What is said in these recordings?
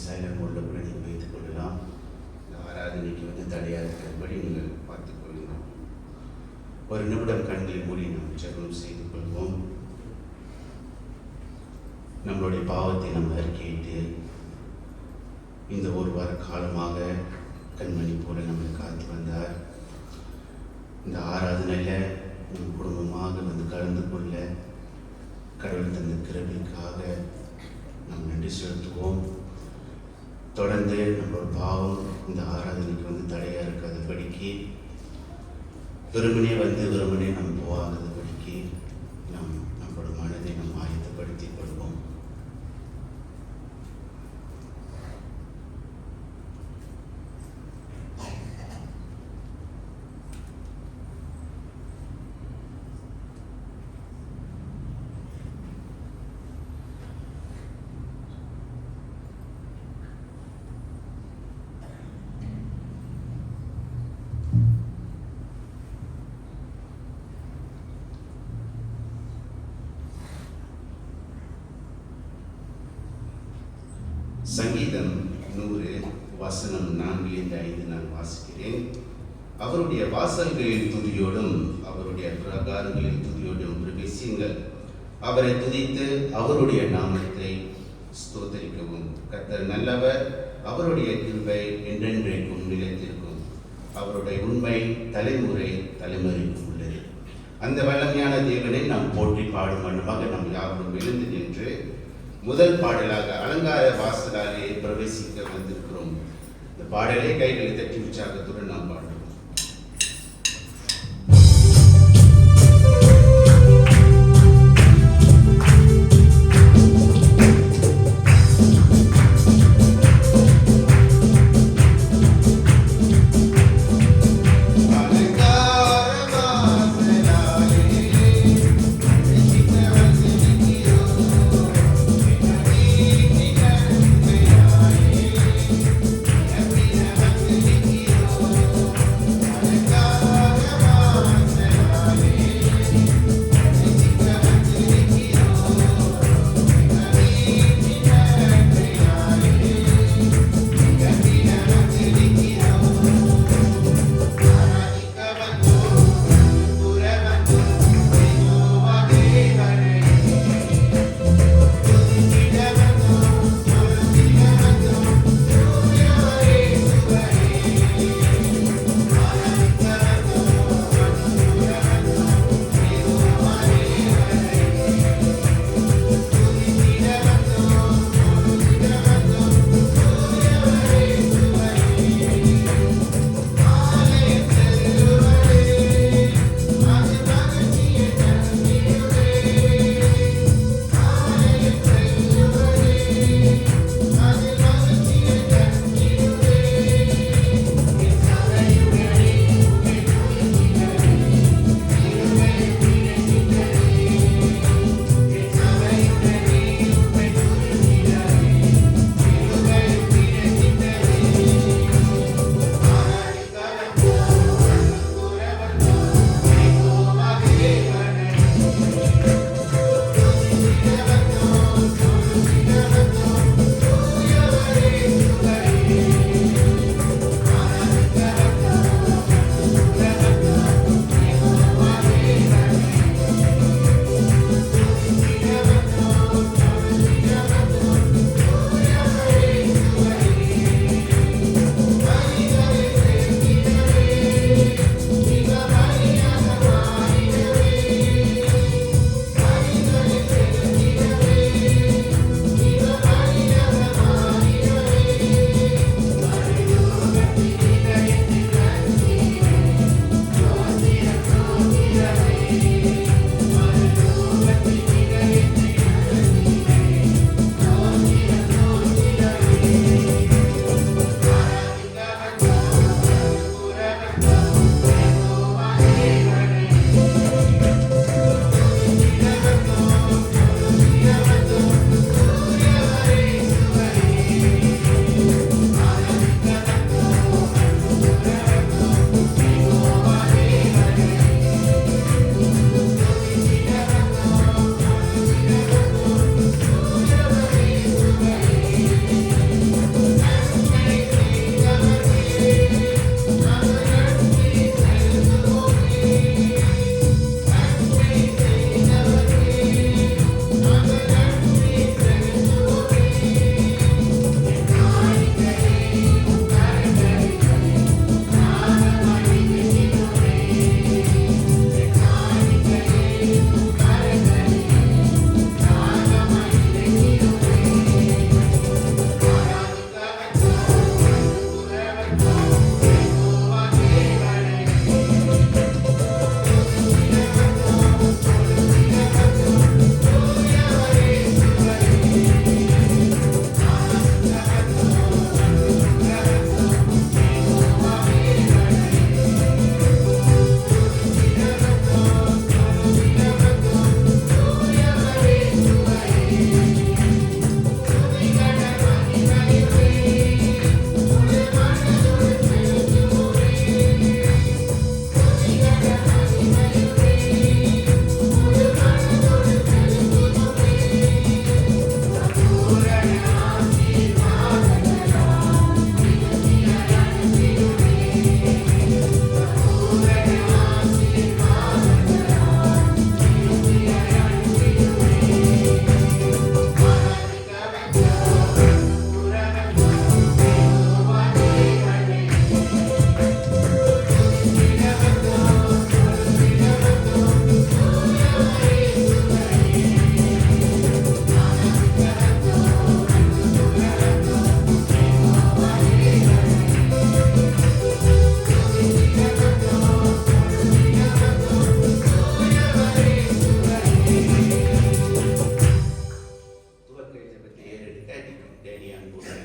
Silent மோடில் கூட நீங்கள் வைத்துக் கொள்ளலாம். இந்த ஆராதனைக்கு தடையாக இருக்கிறபடி நீங்கள் பார்த்துக் கொள்ளுங்கள். ஒரு நிமிடம் கண்களை மூடி நாம் ஜெபம் செய்து கொள்வோம். நம்மளுடைய பாவத்தை நம்ம அறிக்கையிட்டு இந்த ஒரு வார காலமாக கண்மணி போல நம்மளை காத்து வந்தார். இந்த ஆராதனையில் நம் குடும்பமாக கலந்து கொள்ள கடவுள் தந்த கிருபைக்காக நாம் நன்றி செலுத்துவோம். தொடர்ந்து நம்மளோட பாவம் இந்த ஆராதனைக்கு தடையாக இருக்காதபடிக்கு வெறுமனே வெறுமனே நம்ம போகாதபடிக்கு நம்மளோட மனதை நம்ம ஆயத்தப்படுத்திக் கொள்வோம். சங்கீதம் 100 வசனம் 4-5 நான் வாசிக்கிறேன். அவருடைய வாசல்களில் துதியோடும் அவருடைய பிரகாரங்களில் துதியோடும் பிரவேசியுங்கள். அவரை துதித்து அவருடைய நாமத்தை ஸ்தோத்தரிக்கவும். கர்த்தர் நல்லவர், அவருடைய கிருபை என்றென்றைக்கும் நிலைத்திருக்கும். அவருடைய உண்மை தலைமுறை தலைமுறைக்கும் உள்ளது. அந்த வல்லமையான தேவனை நாம் போற்றி பாடும் வண்ணமாக நாம் யாவரும் எழுந்து நின்று முதல் பாடலாக அலங்கார வாசலாலே பிரவேசிக்க வந்திருக்கிறோம். இந்த பாடலை கைகளை தட்டி உற்சாகத்துடன் நாம் பாடுவோம்.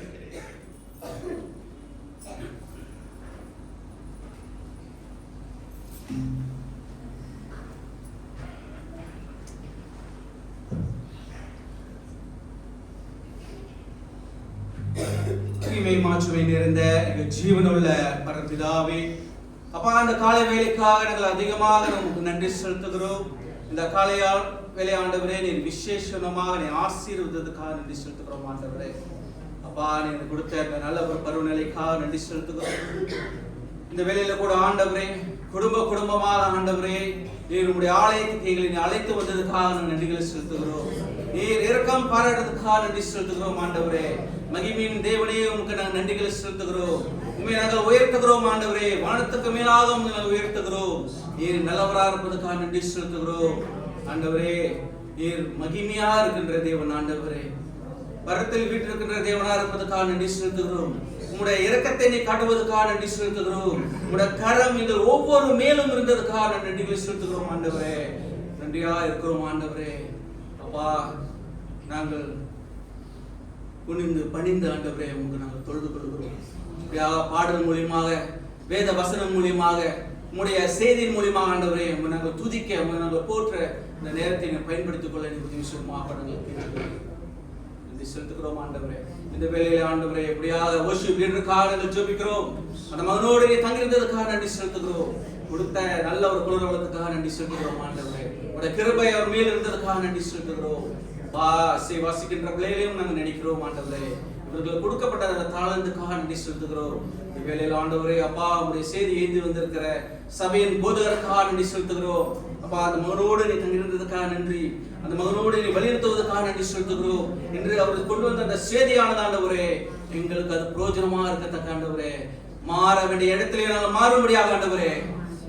அழைக்கிறேன். மாற்றுமை நிறைந்த எங்கள் ஜீவனுள்ள பரம்பிதாவே, அப்பா, அந்த காலை வேலைக்காக நாங்கள் அதிகமாக நமக்கு நன்றி செலுத்துகிறோம். இந்த காலையால் வேலை ஆண்டவரே, நீர் விசேஷமாக நீ ஆசீர்வதித்ததுக்காக நன்றி செலுத்துகிறோம் ஆண்டவரே. அப்பா, நீர் கொடுத்த இந்த நல்ல ஒரு பருவநிலைக்காக நன்றி செலுத்துகிறோம். இந்த வேலையில கூட ஆண்டவரே, குடும்பமாக ஆண்டவரே, நீர் உங்களுடைய ஆலயத்துக்கு எங்களை அழைத்து வந்ததுக்காக நாங்கள் நன்றிகளை செலுத்துகிறோம். நீர் இரக்கம் பாராட்டுறதுக்காக நன்றி செலுத்துகிறோம் ஆண்டவரே. மகிமையின் தேவனே, உமக்கு நாங்கள் நன்றிகளை செலுத்துகிறோம். உண்மை நாங்கள் உயர்த்துகிறோம் ஆண்டவரே. வானத்துக்கு மேலாக நாங்கள் உயர்த்துகிறோம். நீர் நல்லவராக இருப்பதற்காக நன்றி செலுத்துகிறோம் ஆண்டவரே. நீர் மகிமையா இருக்கின்ற தேவன் ஆண்டவரே. பரத்தில் வீட்டிருக்கின்ற தேவனா இருப்பதற்காக நன்றி செலுத்துகிறோம். உங்களுடைய இரக்கத்தை நீ காட்டுவதற்காக நன்றி செலுத்துகிறோம். உங்களுடைய கரம் எங்கள் ஒவ்வொரு மேலும் இருந்ததுக்காக நன்றிகளை செலுத்துகிறோம் ஆண்டவரே. நன்றியா இருக்கிறோம் ஆண்டவரே. அப்பா, நாங்கள் குனிந்து பணிந்து ஆண்டவரே உங்களுக்கு நாங்கள் தொழுது கொள்கிறோம். பாடல் மூலியமாக, வேத வசனம் மூலியமாக, உங்களுடைய செய்தியின் மூலியமாக ஆண்டவரே நாங்கள் துதிக்க, நாங்கள் போற்ற இந்த நேரத்தை நீங்கள் பயன்படுத்திக் கொள்ள உதவி செய்யுமாக நாங்கள் செலுத்துகிறோம் ஆண்டவரே. இந்த வேலையில ஆண்டவரே எப்படியாக worship leader-க்காக நாங்கள் ஜெபிக்கிறோம். அந்த மகனோடு நீ தங்கியிருந்ததுக்காக நன்றி செலுத்துகிறோம். கொடுத்த நல்ல ஒரு குலவளத்துக்காக நன்றி செலுத்துகிறோம் ஆண்டவரே. உங்களுடைய கிருபை அவர் மேல் இருந்ததுக்காக நன்றி செலுத்துகிறோம். வாசிக்கின்ற பிள்ளைகளையும் நாங்கள் நினைக்கிறோம் ஆண்டவரே. இவர்களுக்கு கொடுக்கப்பட்ட அந்த தாளந்துக்காக நன்றி செலுத்துகிறோம். இந்த வேலையில் ஆண்டவரே அப்பா, உங்களுடைய செய்தி ஏந்தி வந்திருக்கிற சபையின் போதகருக்காக நன்றி செலுத்துகிறோம். அப்பா, அந்த மகனோடு நீ தங்கியிருந்ததுக்காக நன்றி. அந்த மகனோடு நீ வலியுறுத்துவதற்காக நன்றி செலுத்துகிறோம். என்று அவருக்கு கொண்டு வந்த அந்த செய்தியானது ஆண்டவரே எங்களுக்கு அது பிரயோஜனமா இருக்கத்தக்க ஆண்டவரே. மாற வேண்டிய இடத்திலே நாங்கள் மாறும்படியாக ஆண்டவரே,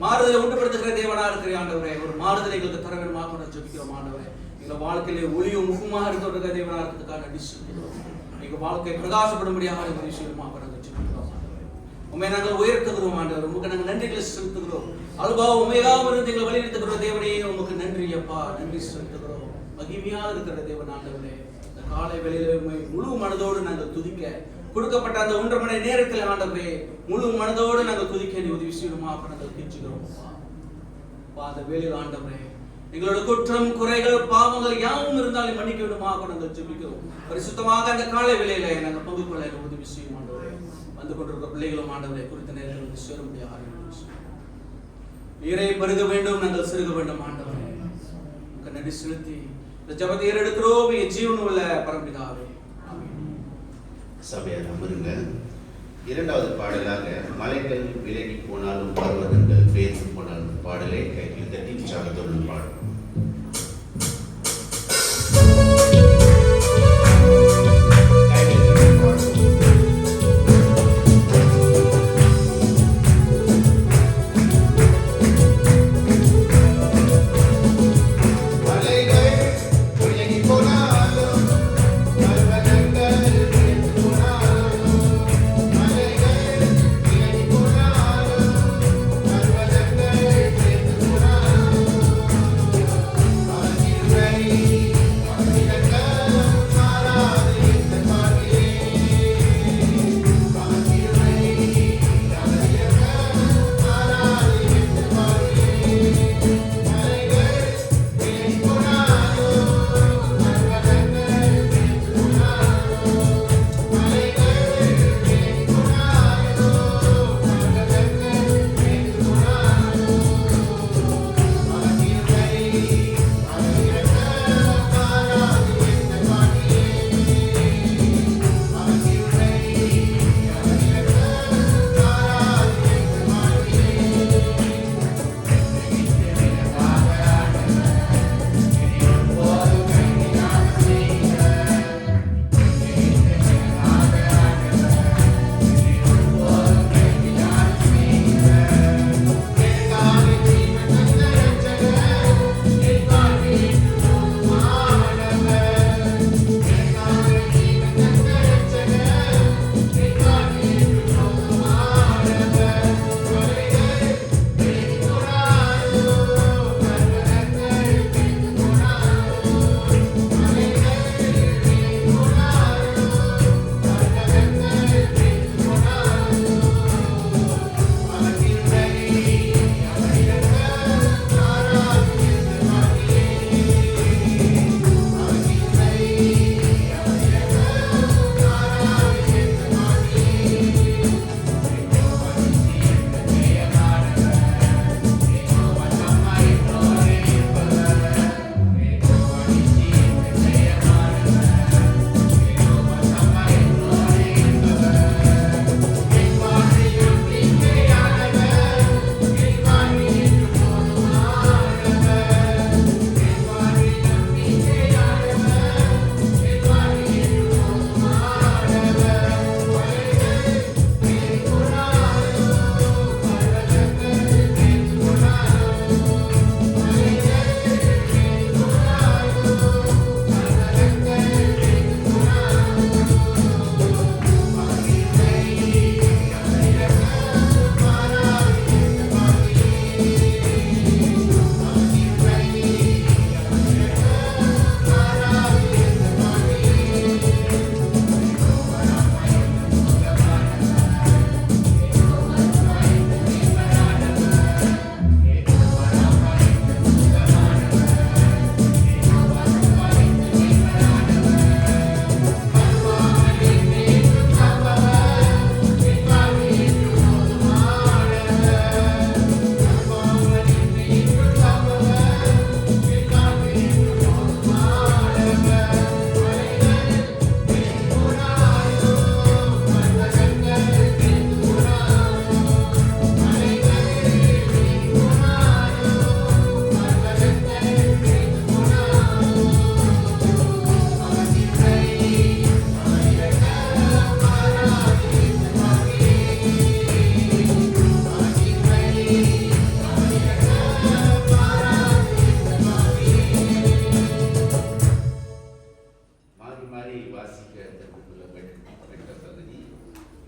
மாறுதலை உண்டுபடுத்துகிற தேவனா இருக்கிற ஆண்டவரே, ஒரு மாறுதலை எங்களுக்கு தர வேண்டுமாக ஜெபிக்கிறோம் ஆண்டவரே. எங்க வாழ்க்கையிலே ஒளியும் முகமாக இருக்கிற தேவனா இருக்கிறதுக்காக நன்றி செலுத்துகிறோம். எங்க வாழ்க்கை பிரகாசப்படும்படியாக ஒரு விஷயமாக ஜெபிக்கிறோம். உண்மை நாங்கள் உயர்த்துகிறோம் ஆண்டவர். உங்களுக்கு நாங்கள் நன்றிகளை செலுத்துகிறோம். அல்பா உண்மையாக இருந்து எங்களை வழிநடத்துகிற தேவனே, உங்களுக்கு நன்றி அப்பா, நன்றி செலுத்துகிறோம். மகிமையாக இருக்கிற தேவன் ஆண்டவரே, இந்த காலை வேளையில முழு மனதோடு நாங்கள் துதிக்க கொடுக்கப்பட்ட அந்த 1.5 மணி நேரத்தில் ஆண்டவரே முழு மனதோடு நாங்கள் துதிக்க நீ உதவி செய்யணுமாக நாங்கள் கெஞ்சுகிறோம். அந்த வேளையில் ஆண்டவரே எங்களோட குற்றம் குறைகள் பாவங்கள் யாவும் இருந்தாலும் மன்னிக்க விடுமாக நாங்கள் ஜெபிக்கிறோம். பரிசுத்தமாக அந்த காலை வேளையில நாங்கள் பங்கு கொள்ள உதவி செய்யும் ஆண்டவரே. வந்து கொண்டிருக்கிற பிள்ளைகளும் ஆண்டவரை குறித்த நேரத்தில் வந்து சேர முடியாது. நீரை பருக வேண்டும், நாங்கள் சிறுக வேண்டும் ஆண்டவரே. நன்றி செலுத்தி இந்த ஜெபத்தை ஏறெடுக்கிறோம் என் ஜீவன் உள்ள பரம்பிதாவே. சபையார் அமருங்க. இரண்டாவது பாடலாக மலைகள் விலகி போனாலும் பர்வதங்கள் பேசி போனாலும் பாடலை கையில் தட்டி உற்சாகத்தோடு பாடும். Bye.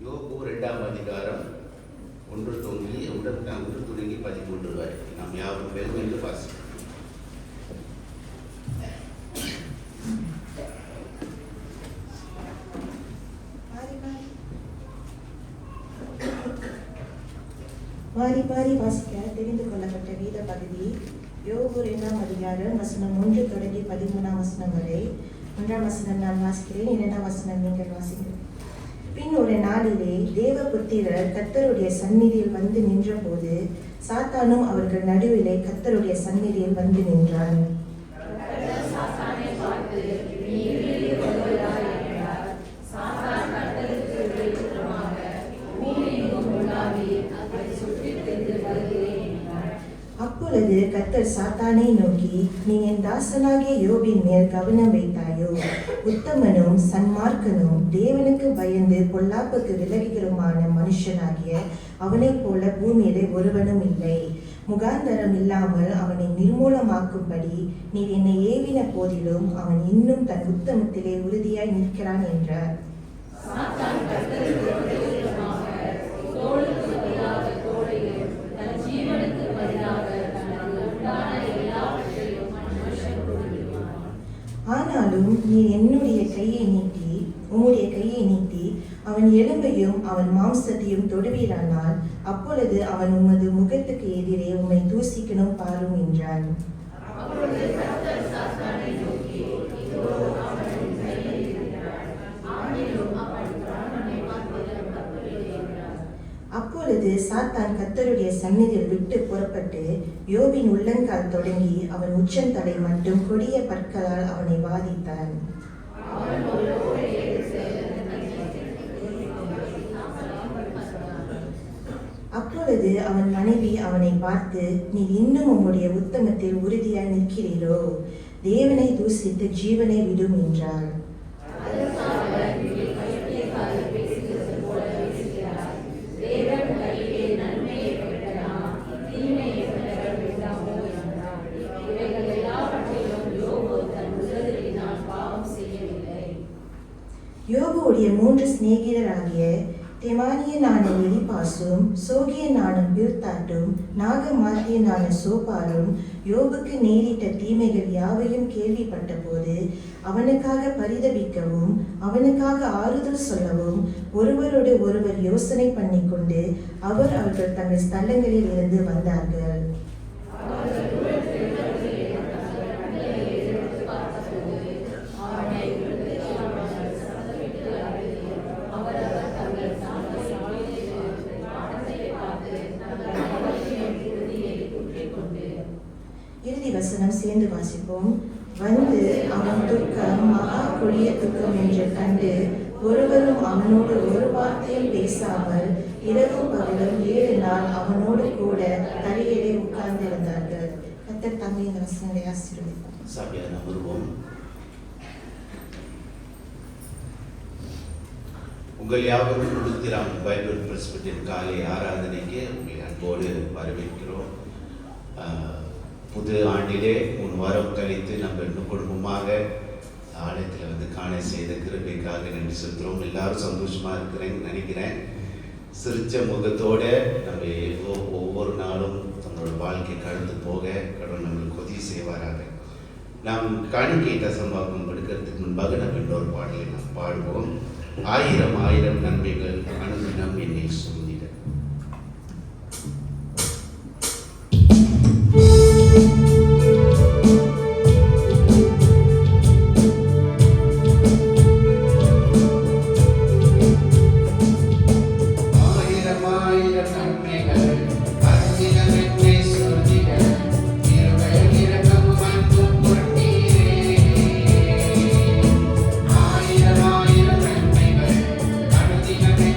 யோபு 2ஆம் அதிகாரம் 1 தொடங்கி 13 வரை நாம் யாரும் வெல்லும் என்று வாசிக்கிறோம். மாறி மாறி வாசிக்க தெரிந்து கொள்ளப்பட்ட வேத பகுதி யோபு 2ஆம் அதிகாரம் வசனம் 1 தொடங்கி 13ஆம் வசனம் வரை. 1ஆம் வசனம் நான் வாசிக்கிறேன், 2ஆம் வசனம் நீங்கள் வாசிக்கிறேன். பின் ஒரு நாளிலே தேவபுத்திரர் கர்த்தருடைய சந்நிதியில் வந்து நின்றபோது சாத்தானும் அவர்கள் நடுவிலே கர்த்தருடைய சந்நிதியில் வந்து நின்றான். அப்பொழுது கர்த்தர் சாத்தானை நோக்கி, நீ என் தாசனாகிய யோபின் மேல் கவனம் வைத்தாயோ? உத்தமனும் சன்மார்க்கனும் தேவனுக்கு பயந்து பொல்லாப்புக்கு விலகுகிறமான மனுஷனாகிய அவனைப் போல பூமியிலே ஒருவனும் இல்லை. முகாந்தரம் இல்லாமல் அவனை நிர்மூலமாக்கும்படி நீர் என்னை ஏவின போதிலும் அவன் இன்னும் தன் உத்தமத்திலே உறுதியாய் நிற்கிறான் என்றார். ஆனாலும் நீ உம்முடைய கையை நீட்டி அவன் எலும்பையும் அவன் மாம்சத்தையும் தொடுவீரானால் அப்பொழுது அவன் உமது முகத்துக்கு எதிரே உம்மை தூசிக்கணும் பாரும் என்றான். அப்பொழுது சாத்தான் கர்த்தருடைய சந்நிதியில் விட்டு புறப்பட்டு யோபின் உள்ளங்கால் தொடங்கி அவன் உச்சந்தலை மட்டும் கொடிய பற்களால் அவனை வாதித்தான். அப்பொழுது அவன் மனைவி அவனை பார்த்து, நீ இன்னும் உம்முடைய உத்தமத்தில் உறுதியாய் நிற்கிறீரோ? தேவனை தூசித்து ஜீவனை விடும் என்றாள். யோபுடைய 3 சிநேகிதராகிய தெமானியனான எலிபாசும் சோகியனான பில்தாட்டும் நாகமாத்தியனான சோபாரும் யோபுக்கு நேரிட்ட தீமைகள் யாவையும் கேள்விப்பட்ட போது அவனுக்காக பரிதபிக்கவும் அவனுக்காக ஆறுதல் சொல்லவும் ஒருவரோடு ஒருவர் யோசனை பண்ணிக்கொண்டு அவர்கள் தங்கள் ஸ்தலங்களில் இருந்து வந்தார்கள். இறுதி வசனம் சேர்ந்து வாசிப்போம். வந்து அவன் துக்கம் மகா கொடிய துக்கம் என்று கண்டு ஒருவரும் அவனோடு ஒரு வார்த்தையும் பேசாமல் இரவும் பகலும் 7 நாள் அவனோடு கூட தரையிலே உட்கார்ந்திருந்தார்கள். கர்த்தர் தாமே இந்த வசனங்களை ஆசீர்வதிப்பார். சபையாக நாம் வருவோம். உங்கள் யாவரும் கொடுத்திராம் பைபிள் பிரஸ்பிட்டரின் காலை ஆராதனைக்கு உங்களை அன்போடு வரவேற்கிறோம். புது ஆண்டிலே 3 வாரம் கழித்து நம்ம இன்னும் குடும்பமாக ஆலயத்தில் வந்து காண செய்த கிருபைக்காக நன்றி செலுத்துகிறோம். எல்லாரும் சந்தோஷமா இருக்கிறேன்னு நினைக்கிறேன். சிரிச்ச முகத்தோட நம்ம ஒவ்வொரு நாளும் நம்மளோட வாழ்க்கை கடந்து போக கடவுள் நம்மளுக்கு உதவி செய்வாராக. நாம் காணிக்கை தசம்பாகம் எடுக்கிறதுக்கு முன்பாக நம்ம இன்னொரு பாடலை நாம் பாடுவோம். 1000 நன்மைகள் அனுதினம் என்னை சூழ்ந்திட. Amen.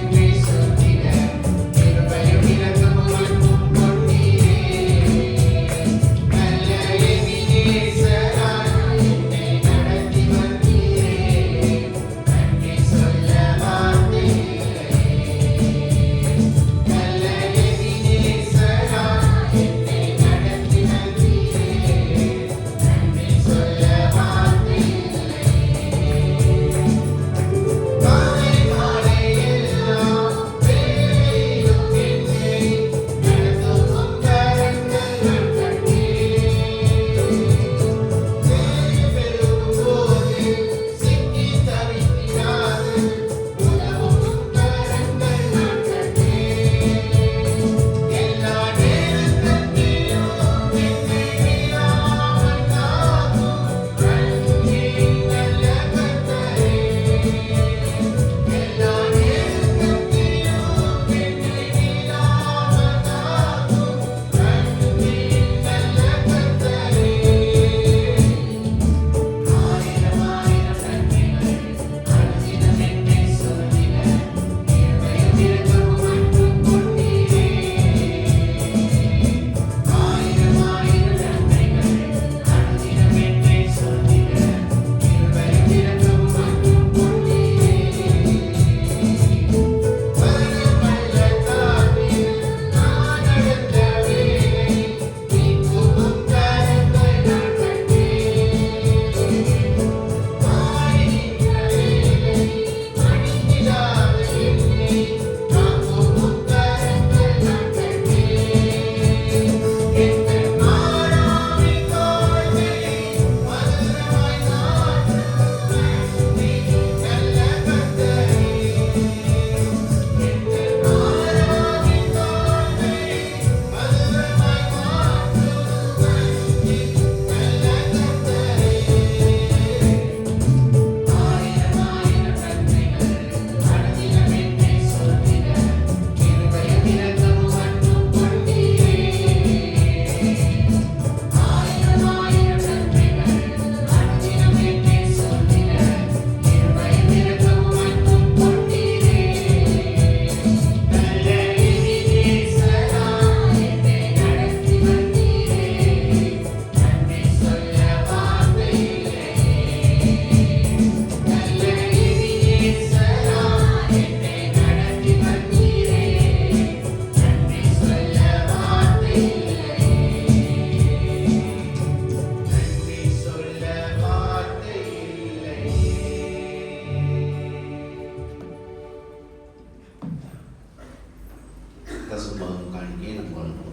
தசமபாகம் காணிக்கையை நம்ம வழங்குவோம்.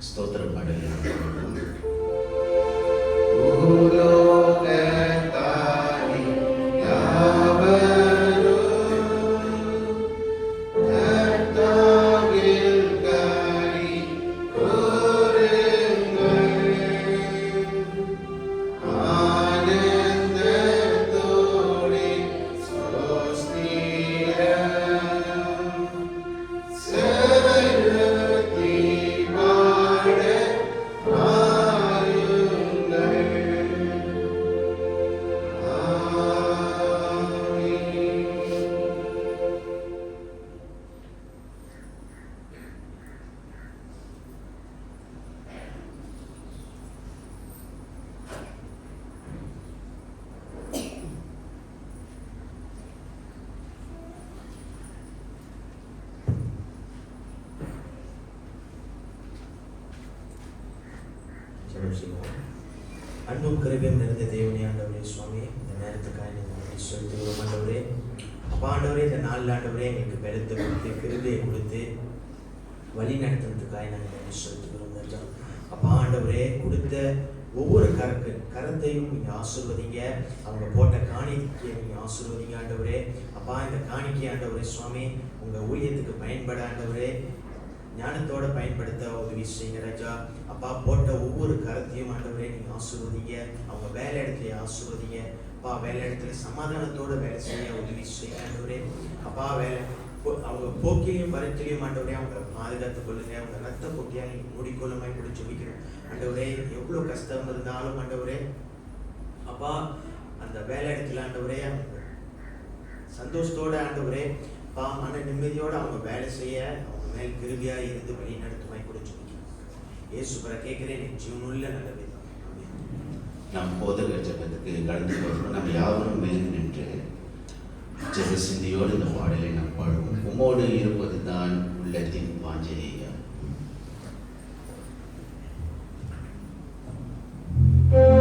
ஸ்தோத்திர பாடலை நாம் பாடுவோம். அன்பும் கருவியும் நிறைந்த தேவனே ஆண்டவரே சுவாமி, இந்த நேரத்துக்காக நீங்கள் செலுத்துகிறோம் ஆண்டவரே. அப்பா ஆண்டவரே, இந்த நாலு ஆண்டவரே எங்களுக்கு பெருத்தை கொடுத்து கிருபையை கொடுத்து வழி நடத்துறதுக்காக நாங்கள் செலுத்துகிறோம் ராஜா. அப்பா ஆண்டவரே, கொடுத்த ஒவ்வொரு கரத்தையும் நீங்கள் ஆசீர்வதிங்க. அவங்க போட்ட காணிக்கையை நீங்கள் ஆசீர்வதிங்க ஆண்டவரே. அப்பா இந்த காணிக்கை ஆண்டவரே சுவாமி உங்கள் ஊழியத்துக்கு பயன்பட ஆண்டவரே ஞானத்தோட பயன்படுத்த உதவி செய்யுங்க ராஜா. அப்பா போட்ட ஒவ்வொரு கருத்தையும் ஆண்டவரே நீங்கள் ஆசீர்வதிங்க. அவங்க வேலை இடத்துல ஆசீர்வதிங்க. அப்பா வேலை இடத்துல சமாதானத்தோட வேலை செய்ய உதவி செய்யுங்க ஆண்டவரே. அப்பா அவங்க போக்கிலையும் வரத்திலையும் ஆண்டவரே அவங்க பாதுகாத்துக் கொள்ளுங்க. அவங்க ரத்த போட்டியாக நீங்கள் மூடிக்கொள்ளுமாய் கூட ஜெபிக்கணும் ஆண்டவரே. எவ்வளோ கஷ்டம் இருந்தாலும் ஆண்டவரே அப்பா அந்த வேலை இடத்துல ஆண்டவரே அவங்க சந்தோஷத்தோட ஆண்டவரே அப்பா மன நிம்மதியோடு அவங்க வேலை செய்ய அவங்க மேல் கிருபியா இருந்து வழி நடத்துமாய் கூட ஜெபிக்கணும். இயேசு பர கேட்கிறேன் ஜீவனுள்ள நல்ல விதம். நாம் போதக ஜபத்துக்கு கடந்து போகிறோம். நம்ம யாவரும் மேல் நின்று ஜெப சிந்தியோடு இந்த பாடலை நாம் பாடுவோம். உம்மோடு இருப்பது தான் உள்ளத்தின் வாஞ்சையா. Thank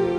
you.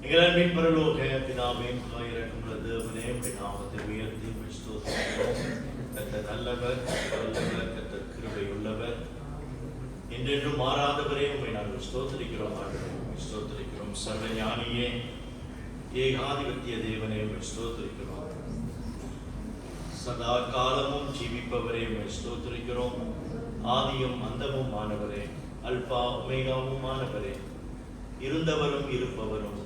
எங்கள் அன்பின் பரலோக பிதாவே, இரக்கமுள்ள தேவனே, உம்முடைய நாமத்தை உயர்த்தி ஸ்தோத்திரிக்கிறோம். கர்த்தர் நல்லவர், வல்லவர், கர்த்தர் கிருபை உள்ளவர், என்றென்றும் மாறாதவரே, உம்மை நாங்கள் ஸ்தோத்திரிக்கிறோம். ஸ்தோத்திரிக்கிறோம். சர்வ ஞானியே, ஏகாதிபத்திய தேவனே, உம்மை ஸ்தோத்திரிக்கிறோம். சதா காலமும் ஜீவிப்பவரே, உம்மை ஸ்தோத்திரிக்கிறோம். ஆதியும் அந்தமும் ஆனவரே, அல்பா ஒமேகாவும் ஆனவரே, இருந்தவரும் இருப்பவரும்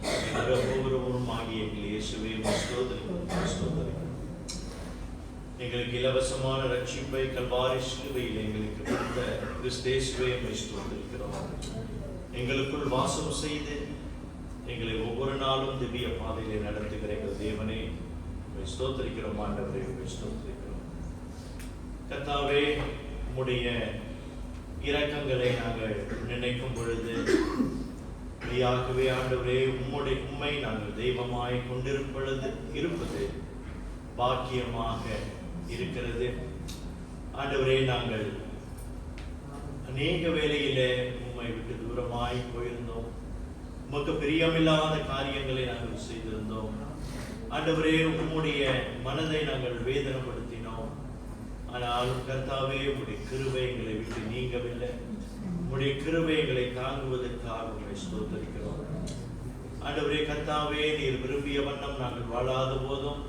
ஒவ்வொருவரும் ஆகிய எங்கள் இயேசுவே, உம்மை ஸ்தோத்திரிக்கிறோம். எங்களுக்கு இலவசமான ரட்சிப்பை கல்வாரி சிலுவையில் எங்களுக்கு கொடுத்த கிறிஸ்தேசுவே, உம்மை ஸ்தோத்திரிக்கிறோம். எங்களுக்குள் வாசம் செய்து எங்களை ஒவ்வொரு நாளும் திவ்ய பாதையிலே நடத்துகிற எங்கள் தேவனே, உம்மை ஸ்தோத்திரிக்கிறோம். ஆண்டவரே, உம்மை ஸ்தோத்திரிக்கிறோம். கர்த்தாவே, உம்முடைய இரக்கங்களை நாங்கள் நினைக்கும் பொழுது மெய்யாகவே ஆண்டவரே, உம்மை நாங்கள் தெய்வமாய் இருப்பது பாக்கியமாக இருக்கிறது. ஆண்டவரே, நாங்கள் அநேக வேளையிலே உம்மை விட்டு தூரமாய் போயிருந்தோம். உமக்கு பிரியமில்லாத காரியங்களை நாங்கள் செய்திருந்தோம். ஆண்டவரே, உம்முடைய மனதை நாங்கள் வேதனைப்படுத்தினோம். ஆனால் கர்த்தாவே, உம்முடைய கிருபை எங்களை விட்டு நீங்கவில்லை. உம்முடைய கிருபை எங்களை தாங்குவதற்காக உம்மை ஸ்தோத்திரிக்கிறோம். ஆண்டவரே கர்த்தாவே, நீர் விரும்பிய வண்ணம் நாங்கள் வாழாத போதும்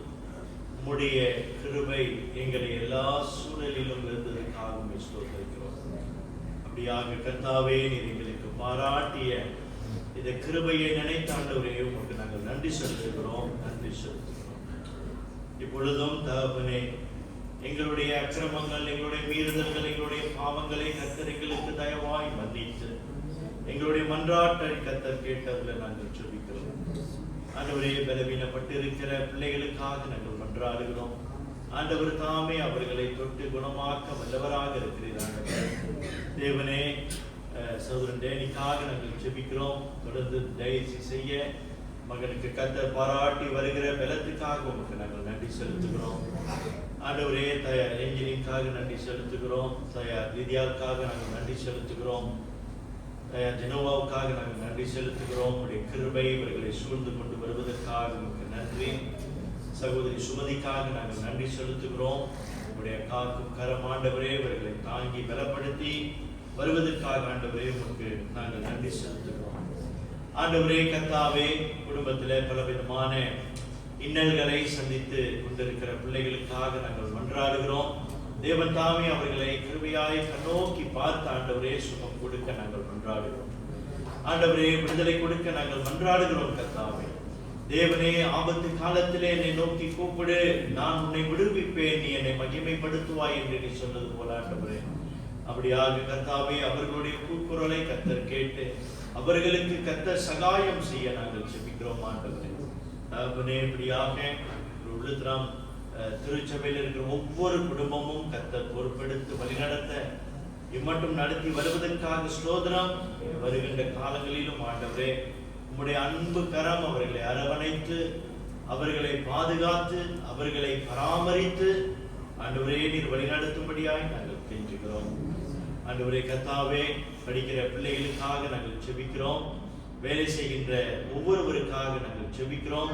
உம்முடைய கிருபை எங்களை எல்லா சூழலிலும் இருந்ததற்காக உம்மை ஸ்தோத்திரிக்கிறோம். அப்படியாக கர்த்தாவே, நீர் எங்களுக்கு பாராட்டிய இந்த கிருபையை நினைத்த ஆண்டவரே, உமக்கு நாங்கள் நன்றி செலுத்துகிறோம். இப்பொழுதும் தகப்பனே, எங்களுடைய அக்கிரமங்கள், எங்களுடைய மீறுதல்கள், எங்களுடைய பாவங்களை கர்த்தர் எங்களுக்கு தயவாய் மன்னித்து எங்களுடைய மன்றாட்டை கர்த்தர் கேட்டதில் நாங்கள் ஜெபிக்கிறோம். ஆண்டவரே, பலவீனப்பட்டு இருக்கிற பிள்ளைகளுக்காக நாங்கள் மன்றாடுகிறோம். ஆண்டவர் தாமே அவர்களை தொட்டு குணமாக்க வல்லவராக இருக்கிறார்கள். தேவனே, சகோதரன் டேனிக்காக நாங்கள் ஜெபிக்கிறோம். தொடர்ந்து தயவுசி செய்ய மகனுக்கு கர்த்தர் பாராட்டி வருகிற பலத்துக்காக உமக்கு நாங்கள் நன்றி செலுத்துகிறோம். ஆண்டவரே, தயார் என்ஜினியருக்காக நன்றி செலுத்துகிறோம். தயார் லிதியாவுக்காக நாங்கள் நன்றி செலுத்துகிறோம். தயார் ஜெனோவாவுக்காக நாங்கள் நன்றி செலுத்துகிறோம். உடைய கிருபை இவர்களை சூழ்ந்து கொண்டு வருவதற்காக உமக்கு நன்றி. சகோதரி சுமதிக்காக நாங்கள் நன்றி செலுத்துகிறோம். உடைய காக்கும் கரம் ஆண்டவரே இவர்களை தாங்கி பலப்படுத்தி வருவதற்காக ஆண்டவரே உமக்கு நாங்கள் நன்றி செலுத்துகிறோம். ஆண்டவரே கர்த்தாவே, குடும்பத்தில் பலவிதமான இன்னல்களை சந்தித்து கொண்டிருக்கிற பிள்ளைகளுக்காக நாங்கள் மன்றாடுகிறோம். தேவன் தாமே அவர்களை கிருபையாய் கண்ணோக்கி பார்த்து ஆண்டவரே சுகம் கொடுக்க நாங்கள் மன்றாடுகிறோம். ஆண்டவரே, விடுதலை கொடுக்க நாங்கள் மன்றாடுகிறோம். கர்த்தாவே, தேவனே, ஆபத்து காலத்திலே என்னை நோக்கி கூப்பிடு, நான் உன்னை விடுவிப்பேன், நீ என்னை மகிமைப்படுத்துவாய் என்று நீ சொன்னது போல ஆண்டவரே, அப்படியாக கர்த்தாவே அவர்களுடைய கூக்குரலை கர்த்தர் கேட்டு அவர்களுக்கு கர்த்தர் சகாயம் செய்ய நாங்கள் ஜெபிக்கிறோம். ஆண்டவரே, இப்படியாக உள்ளுத்திரம் திருச்சபையில் இருக்கிற ஒவ்வொரு குடும்பமும் கர்த்தர் பொறுப்பெடுத்து வழிநடத்த இம்மட்டும் நடத்தி வருவதற்காக ஸ்தோத்திரம். வருகின்ற காலங்களிலும் ஆண்டவரே, உம்முடைய அன்பு கரம் அவர்களை அரவணைத்து அவர்களை பாதுகாத்து அவர்களை பராமரித்து ஆண்டவரே நீர் வழிநடத்தும்படியாய் நாங்கள் கெஞ்சுகிறோம். ஆண்டவரே கர்த்தாவே, படிக்கிற பிள்ளைகளுக்காக நாங்கள் ஜெபிக்கிறோம். வேலை செய்கின்ற ஒவ்வொருவருக்காக நாங்கள் ஜெபிக்கிறோம்.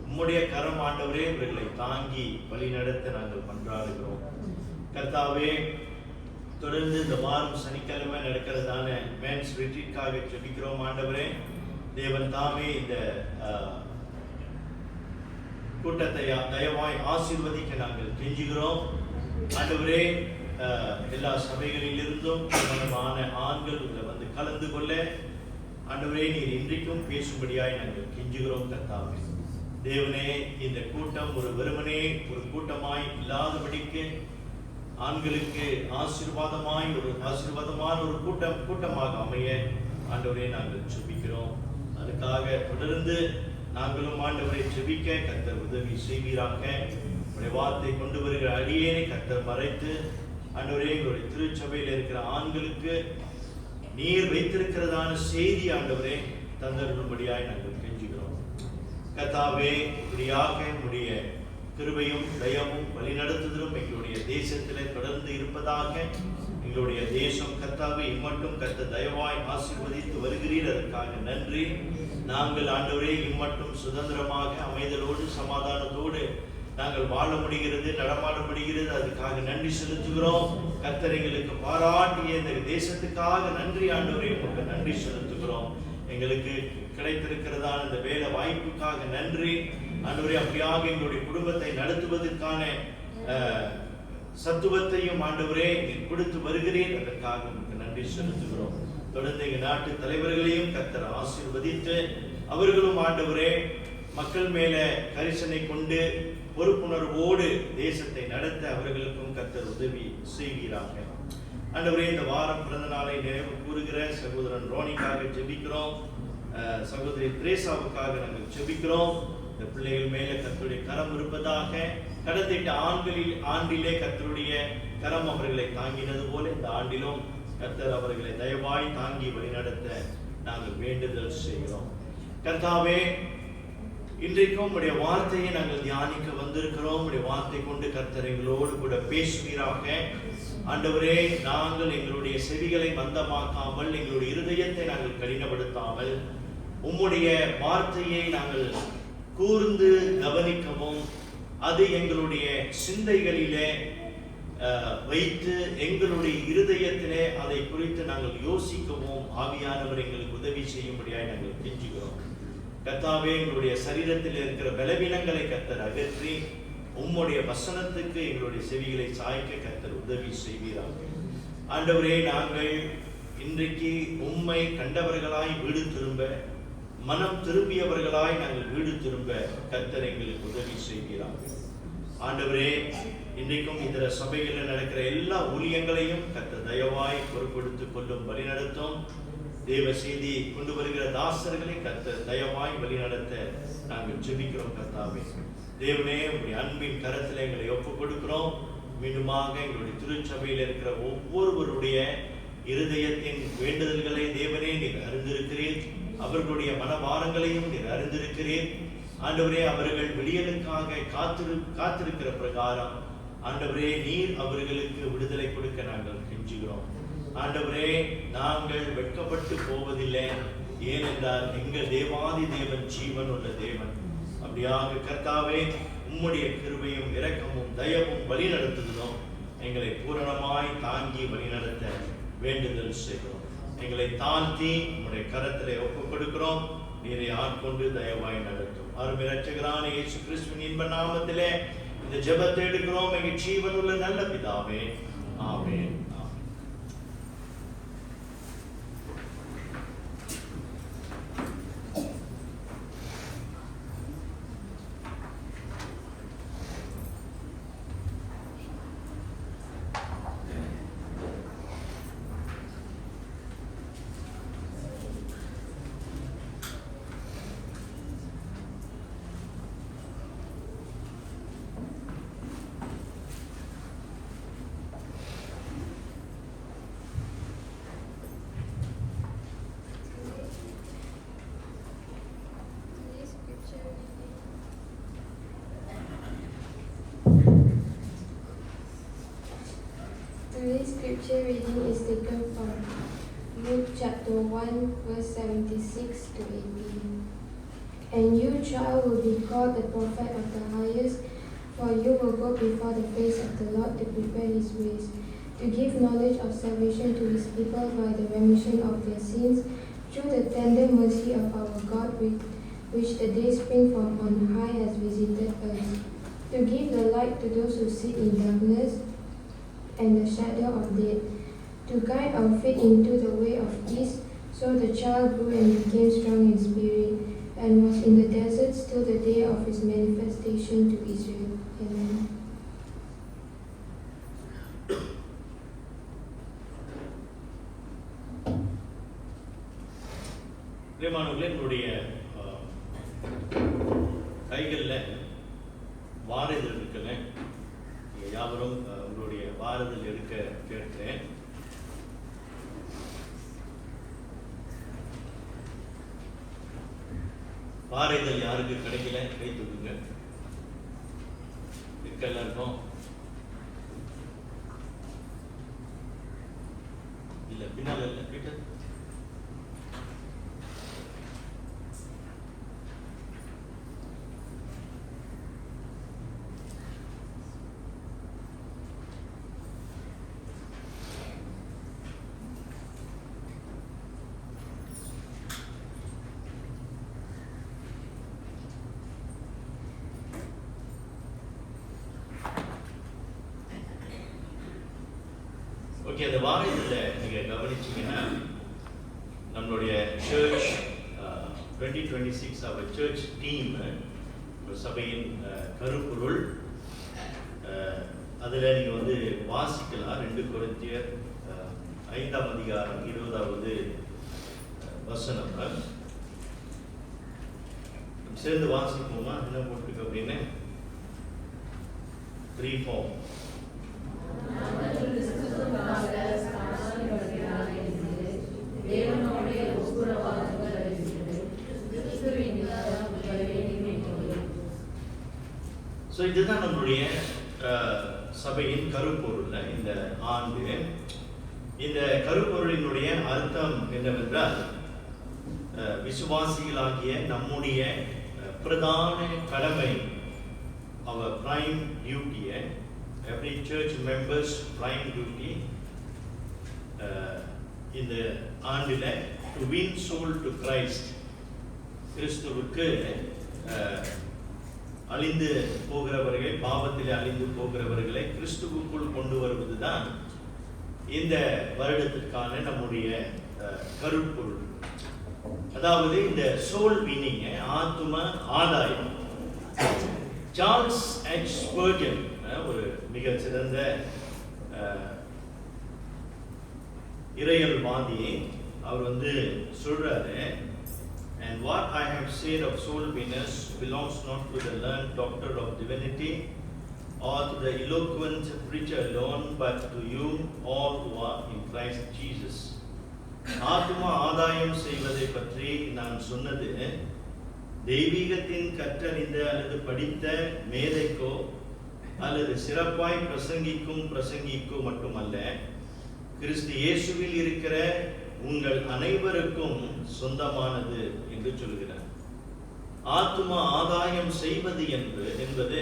உம்முடைய கரம் ஆண்டவரே இவர்களை தாங்கி வழி நடத்த நாங்கள் மன்றாடுகிறோம். கர்த்தாவே, தொடர்ந்து இந்த வாரம் சனிக்கிழமை நடக்கிறதான மென்ஸ் ரிட்ரீட்காக ஜெபிக்கிறோம். ஆண்டவரே, தேவன் தாமே இந்த கூட்டத்தை தயவாய் ஆசீர்வதிக்க நாங்கள் கெஞ்சுகிறோம். ஆண்டவரே, எல்லா சபைகளிலிருந்தும் திருமணமான ஆண்கள் இதில் வந்து கலந்து கொள்ள ஆண்டவரே நீர் இன்றைக்கும் பேசும்படியாய் நாங்கள் கெஞ்சுகிறோம். கர்த்தாவே, தேவனே, இந்த கூட்டம் ஒரு வெறுமனே ஒரு கூட்டமாய் இல்லாதபடிக்கு ஆண்களுக்கு ஆசீர்வாதமான ஒரு கூட்டமாக அமைய ஆண்டவரே நாங்கள் ஜெபிக்கிறோம். அதுக்காக தொடர்ந்து நாங்களும் ஆண்டவரை ஜெபிக்க கர்த்தர் உதவி செய்வீராக. உடைய வார்த்தை கொண்டு வருகிற அடியேனை கர்த்தர் மறைத்து ஆண்டவரே எங்களுடைய திருச்சபையில் இருக்கிற ஆண்களுக்கு நீர் வைத்திருக்கிறதான செய்தி ஆண்டவரே தந்தரும்படியாய் நாங்கள் கெஞ்சுகிறோம். கர்த்தாவே, இப்படியாக உடைய கிருபையும் தயவும் வழிநடத்துதலும் எங்களுடைய தேசத்திலே தொடர்ந்து இருப்பதாக. எங்களுடைய தேசம் கர்த்தாவே இம்மட்டும் கர்த்தர் தயவாய் ஆசீர்வதித்து வருகிறீர், அதற்காக நன்றி. நாங்கள் ஆண்டவரே இம்மட்டும் சுதந்திரமாக அமைதலோடு சமாதானத்தோடு நாங்கள் வாழ முடிகிறது, நடமாட முடிகிறது. அதுக்காக நன்றி செலுத்துகிறோம். கர்த்தர் எங்களுக்கு பாராட்டிய இந்த தேசத்துக்காக நன்றி ஆண்டவரே, உங்களுக்கு நன்றி செலுத்துகிறோம். எங்களுக்கு கிடைத்திருக்கிறதான இந்த வேலை வாய்ப்புக்காக நன்றி ஆண்டவரே. அப்படியாக எங்களுடைய குடும்பத்தை நடத்துவதற்கான சத்துவத்தையும் ஆண்டவரே கொடுத்து வருகிறேன். அதற்காக உங்களுக்கு நன்றி செலுத்துகிறோம். தொடர்ந்து எங்கள் நாட்டு தலைவர்களையும் கர்த்தர் ஆசீர்வதித்து அவர்களும் ஆண்டவரே மக்கள் மேல கரிசனை கொண்டு பொறுப்புணர்வோடு தேசத்தை நடத்த அவர்களுக்கும் கர்த்தர் உதவி செய்கிறாங்க. ஆண்டவரே, இந்த வாரம் பிறந்த நாளை நினைவு கூறுகிற சகோதரன் ரோனிக்காக ஜெபிக்கிறோம். சகோதரி திரேசாவுக்காக நாங்கள் ஜெபிக்கிறோம். இந்த பிள்ளைகள் மேல கர்த்தருடைய கரம் இருப்பதாக. கடந்த ஆண்டிலே கர்த்தருடைய கரம் அவர்களை தாங்கினது போல இந்த ஆண்டிலும் கர்த்தர் அவர்களை தயவாய் தாங்கி வழிநடத்த நாங்கள் வேண்டுதல் செய்கிறோம். கர்த்தாவே, இன்றைக்கும் உடைய வார்த்தையை நாங்கள் தியானிக்க வந்திருக்கிறோம். உடைய வார்த்தை கொண்டு கர்த்தர் எங்களோடு கூட பேசுவீராக. ஆண்டவரே, நாங்கள் எங்களுடைய செவிகளை மந்தமாக்காமல், எங்களுடைய இருதயத்தை நாங்கள் கடினப்படுத்தாமல், உம்முடைய வார்த்தையை நாங்கள் கூர்ந்து கவனிக்கவும், அது எங்களுடைய சிந்தைகளிலே வைத்து எங்களுடைய இருதயத்திலே அதை குறித்து நாங்கள் யோசிக்கவும் ஆவியானவர் எங்களுக்கு உதவி செய்யும்படியாக நாங்கள் கெஞ்சுகிறோம். கர்த்தாவே, எங்களுடைய சரீரத்தில் இருக்கிற பலவீனங்களை கர்த்தர் அகற்றி உம்முடைய வசனத்துக்கு எங்களுடைய செவிகளை சாய்க்க கர்த்தர் உதவி செய்வீராக. ஆண்டவரே, நாங்கள் இன்றைக்கு உம்மை கண்டவர்களாய் வீடு திரும்ப, மனம் திரும்பியவர்களாய் நாங்கள் வீடு திரும்ப கர்த்தர் எங்களுக்கு உதவி செய்வீராக. ஆண்டவரே, இன்றைக்கும் இதர சபைகளில் நடக்கிற எல்லா ஊழியங்களையும் கர்த்தர் தயவாய் பொறுப்பெடுத்துக் கொள்ளும், வழிநடத்தும். தேவ செய்தி கொண்டு வருகிற தாசர்களை கர்த்தர் தயவாய் வழிநடத்த நாங்கள் ஜெபிக்கிறோம். கர்த்தாவே, தேவனே, உங்களுடைய அன்பின் கரத்தில் எங்களை ஒப்புக் கொடுக்கிறோம். மீண்டுமாக எங்களுடைய திருச்சபையில் இருக்கிற ஒவ்வொருவருடைய இருதயத்தின் வேண்டுதல்களை தேவனே நீர் அறிந்திருக்கிறீர். அவர்களுடைய மனபாரங்களையும் நீர் அறிந்திருக்கிறீர். ஆண்டவரே, அவர்கள் விடியலுக்காக காத்திருக்கிற பிரகாரம் ஆண்டவரே நீர் அவர்களுக்கு விடுதலை கொடுக்க நாங்கள் கெஞ்சுகிறோம். ஆண்டவரே, நாங்கள் வெட்கப்பட்டு போவதில்லை. ஏனென்றால் எங்கள் தேவாதி தேவன் ஜீவன் உள்ள தேவன். அப்படியாக கர்த்தாவே, உம்முடைய கிருபையும் இரக்கமும் தயவும் வழி நடத்துகிறோம். எங்களை பூரணமாய் தாங்கி வழிநடத்த வேண்டுதல் செய்கிறோம். எங்களை தாழ்த்தி உம்முடைய கரத்திலே ஒப்புக் கொடுக்கிறோம். நீரை ஆட்கொண்டு தயவாய் நடத்தும். அருமை இரட்சகரான இயேசு கிறிஸ்துவின் இன்ப நாமத்திலே இந்த ஜெபத்தை எடுக்கிறோம். எங்கள் ஜீவன் உள்ள நல்ல பிதாவே, ஆமென். Today's scripture reading is taken from Luke chapter 1 verse 76 to 18. And you, child, will be called the prophet of the highest, for you will go before the face of the Lord to prepare his ways, to give knowledge of salvation to his people by the remission of their sins, through the tender mercy of our God, which the day spring from on high has visited us, to give the light to those who sit in darkness and the shadow of death, to guide our feet into the way of peace. So the child grew and became strong in spirit, and was in the desert till the day of his manifestation to Israel. Amen. என்னுடைய கைகளில் வாரதல் இருக்குல்ல, யாவரும் உங்களுடைய வாரதல் எடுக்க கேட்கிறேன். வாரதல் யாருக்கு கிடைக்கல கை தூக்குங்க. இருக்கெல்லாம் இருக்கும் இல்ல, பின்னால இல்ல, பீட்டர் ஓகே, அந்த வாரத்தில் நீங்கள் கவனிச்சிங்கன்னா நம்மளுடைய சர்ச் 2026 அவர் சர்ச் டீம் சபையின் கருப்பொருள் அதில் நீங்கள் வந்து வாசிக்கலாம். 2 கொரிந்தியர் 5ஆம் அதிகாரம் 20வது வசனம். சேர்ந்து வாசிப்போமா? என்ன போட்டிருக்கு அப்படின்னு 3-4. ஸோ இதுதான் நம்மளுடைய சபையின் கருப்பொருள். இந்த ஆண்டு இந்த கருப்பொருளினுடைய அர்த்தம் என்னவென்றால், விசுவாசிகளாகிய நம்முடைய பிரதான கடமை, our prime duty, every church member's prime duty இந்த ஆண்டில் to win soul to Christ, கிறிஸ்துவுக்கு அழிந்து போகிறவர்கள், பாவத்திலே அழிந்து போகிறவர்களை கிறிஸ்துவுக்குள் கொண்டு வருவதுதான் இந்த வருடத்திற்கான நம்முடைய கருப்பொருள். அதாவது இந்த சோல் வினிங், ஆத்தும ஆதாயம். சார்ல்ஸ் எச் ஸ்பர்ஜன் ஒரு மிக சிறந்த இறையல்வாதி, அவர் வந்து சொல்றாரு, and what I have said of soul winners belongs not to the learned doctor of divinity or to the eloquent preacher alone, but to you all who are in Christ Jesus. ஆத்மா ஆதாயம் செய்வதை பற்றி நான் சொன்னது தெய்வீகத்தின் கற்றறிந்த அல்லது படித்த மேதைக்கோ அல்லது சிறப்பாய் பிரசங்கிக்கோ மட்டுமல்ல, கிறிஸ்து இயேசுவில் இருக்கிற உங்கள் அனைவருக்கும் சொந்தமானது என்று சொல்கிறார். ஆத்மா ஆதாயம் செய்வது என்பது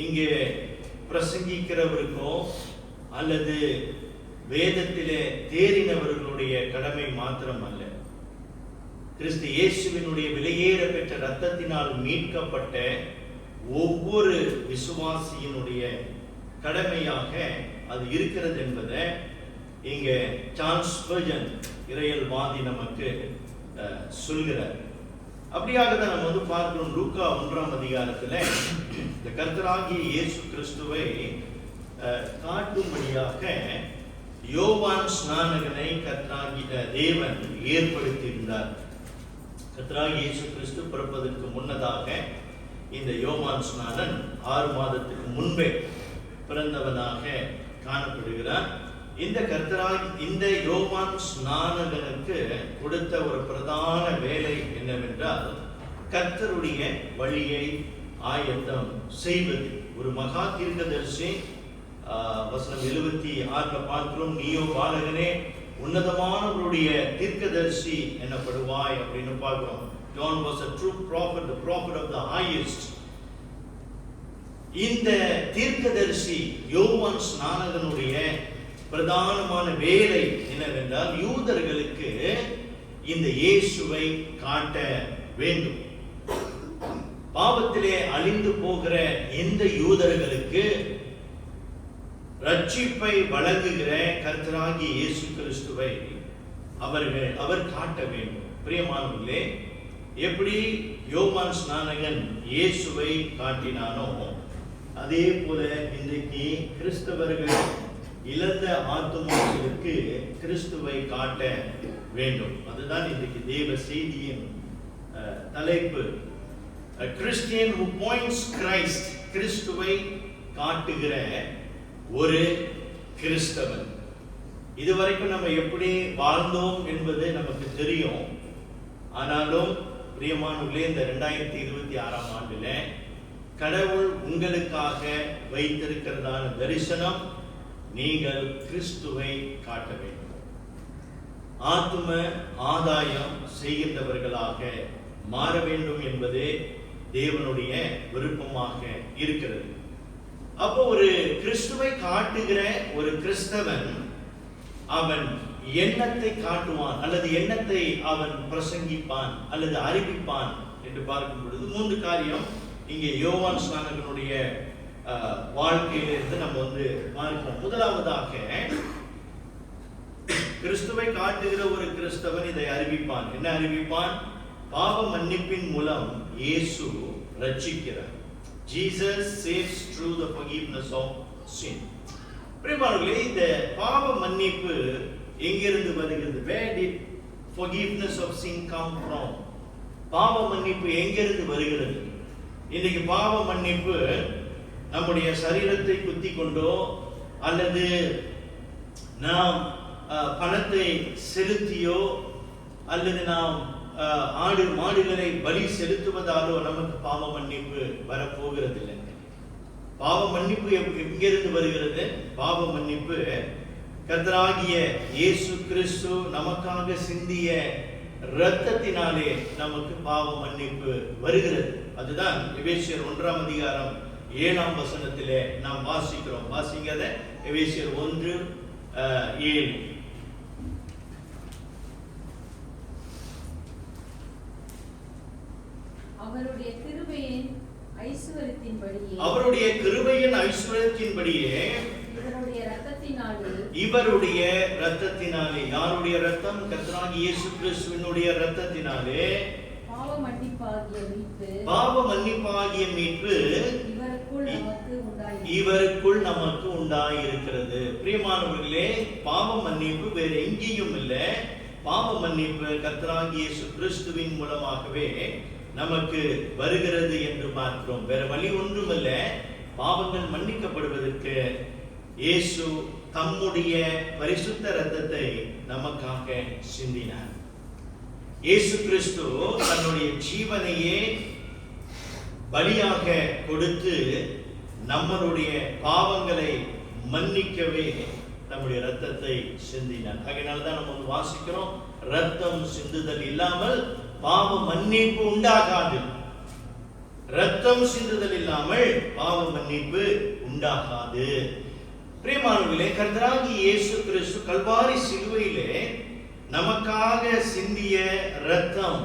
இங்கே பிரசங்கிக்கிறவருக்கோ அல்லது வேதத்திலே தேறினவர்களுடைய கடமை மாத்திரம் அல்ல. கிறிஸ்து இயேசுவினுடைய விலையேற பெற்ற இரத்தத்தினால் மீட்கப்பட்ட ஒவ்வொரு விசுவாசியினுடைய கடமையாக அது இருக்கிறது என்பதை இங்கே சார்ல்ஸ் ஸ்பர்ஜன் இறையல்வாதி நமக்கு சொல்கிறார். அப்படியாக தான் நம்ம வந்து பார்க்கிறோம். லூக்கா 1ஆம் அதிகாரத்தில் இந்த கர்த்தராகிய இயேசு கிறிஸ்துவை காட்டும்படியாக யோவான் ஸ்நானகனை கர்த்தராகிய தேவன் ஏற்படுத்தியிருந்தார். கர்த்தராகிய இயேசு கிறிஸ்து பிறப்பதற்கு முன்னதாக இந்த யோவான் ஸ்நானன் 6 மாதத்துக்கு முன்பே பிறந்தவனாக காணப்படுகிறார். இந்த யோவான் ஸ்நானகனுக்கு கொடுத்த ஒரு பிரதான வேலை என்னவென்றால், கர்த்தருடைய வழியை ஆயத்தம் செய்வது. ஒரு மகா தீர்க்கதரிசி, வசனம் 76 பார்க்கிறோம், நீயோ பாலகனே உன்னதமானவருடைய தீர்க்கதரிசி எனப்படுவாய் அப்படின்னு பார்க்கிறோம். John was a true prophet, the prophet of the highest. இந்த தீர்க்கதரிசி யோவான் ஸ்நானகனுடைய பிரதானமான வேலை என்னவென்றால், யூதர்களுக்கு இந்த இயேசுவை காட்ட வேண்டும். பாவத்திலே அழிந்து போகிற இந்த யூதர்களுக்கு ரட்சிப்பை வழங்குகிற கர்த்தராகிய இயேசு கிறிஸ்துவை அவர் காட்ட வேண்டும். பிரியமானவர்களே, எப்படி யோவான் ஸ்நானகன் இயேசுவை காட்டினானோ அதே போல இன்றைக்கு கிறிஸ்தவர்கள் இழந்த ஆத்துமாக்களுக்கு கிறிஸ்துவை காட்ட வேண்டும். அதுதான் இன்றைக்கு தேவ செய்தியின் தலைப்பு. A Christian who points Christ, கிறிஸ்துவை காட்டுகிற ஒரு கிறிஸ்தவன். இதுவரைக்கும் நம்ம எப்படி வாழ்ந்தோம் என்பது நமக்கு தெரியும். ஆனாலும் பிரியமானவர்களே, இந்த 2026ஆம் ஆண்டுல கடவுள் உங்களுக்காக வைத்திருக்கிறதான தரிசனம், நீங்கள் கிறிஸ்துவை காட்ட வேண்டும். ஆத்தும ஆதாயம் செய்கின்றவர்களாக மாற வேண்டும் என்பதே தேவனுடைய விருப்பமாக இருக்கிறது. அப்போ ஒரு கிறிஸ்துவை காட்டுகிற ஒரு கிறிஸ்தவன் அவன் எண்ணத்தை காட்டுவான் அல்லது எண்ணத்தை அவன் பிரசங்கிப்பான் அல்லது அறிவிப்பான் என்று பார்க்கும் பொழுது 3 காரியம் இங்கே யோவான் ஸ்நானகனுடைய வாழ்க்கையிலிருந்து நம்ம வந்து மாறிப்போம். முதலாவதாக கிறிஸ்துவை காட்டுகிற ஒரு கிறிஸ்தவன் இதை அறிவிப்பான். என்ன அறிவிப்பான்? பாவ மன்னிப்பின் மூலம் இயேசு ரட்சிக்கிறார். Jesus saves through the forgiveness of sin. பிரியமானவர்களே, இந்த பாவ மன்னிப்பு எங்கிருந்து வருகிறது? Where did forgiveness of sin come from? பாவ மன்னிப்பு எங்கிருந்து வருகிறது? இன்னைக்கு பாவ மன்னிப்பு நம்முடைய சரீரத்தை குத்தி கொண்டோ அல்லது நாம் பணத்தை செலுத்தியோ அல்லது நாம் ஆடு மாடுகளை பலி செலுத்துவதாலோ நமக்கு பாவ மன்னிப்பு வரப்போகிறது இல்லை. பாவ மன்னிப்பு எங்கிருந்து வருகிறது? பாவ மன்னிப்பு கர்த்தராகிய இயேசு கிறிஸ்து நமக்காக சிந்திய இரத்தத்தினாலே நமக்கு பாவ மன்னிப்பு வருகிறது. அதுதான் எபேசியர் 1ஆம் அதிகாரம் 7ஆம் வசனத்திலே நாம் வாசிக்கிறோம். வாசிங்கத எபேசியர் 1:7. அவருடைய கிருபையின் ஐசுவரியத்தின்படியே இவருடைய இரத்தத்தினாலே யாருடைய இரத்தம்? கர்த்தராகிய இயேசு கிறிஸ்துவினுடைய இரத்தத்தினாலே பாவ மன்னிப்பாகிய மீட்பு இவருக்குள் நமக்கு உண்டாயிருக்கிறது. பிரியமானவர்களே, பாவ மன்னிப்பு வேறு எங்கேயும் இல்லை. பாவ மன்னிப்பு கர்த்தராகிய இயேசு கிறிஸ்துவின் மூலமாகவே நமக்கு வருகிறது என்று பார்க்கிறோம். வேற வழி ஒன்றுமல்ல. பாவங்கள் மன்னிக்கப்படுவதற்கு இயேசு தம்முடைய பரிசுத்த இரத்தத்தை நமக்காக சிந்தினார். இயேசு கிறிஸ்து தன்னுடைய ஜீவனையே பலியாக கொடுத்து நம்மளுடைய பாவங்களை மன்னிக்கவே நம்முடைய இரத்தத்தை சிந்தினார். அதனால்தான் நம்ம வந்து வாசிக்கிறோம், இரத்தம் சிந்துதல் இல்லாமல் பாவ மன்னிப்பு உண்டாகாது. இரத்தம் சிந்துதல் இல்லாமல் பாவ மன்னிப்பு உண்டாகாது. பிரியமானவர்களே, கர்த்தராகிய இயேசு கிறிஸ்து கல்வாரி சிலுவையிலே நமக்காக சிந்திய இரத்தம்,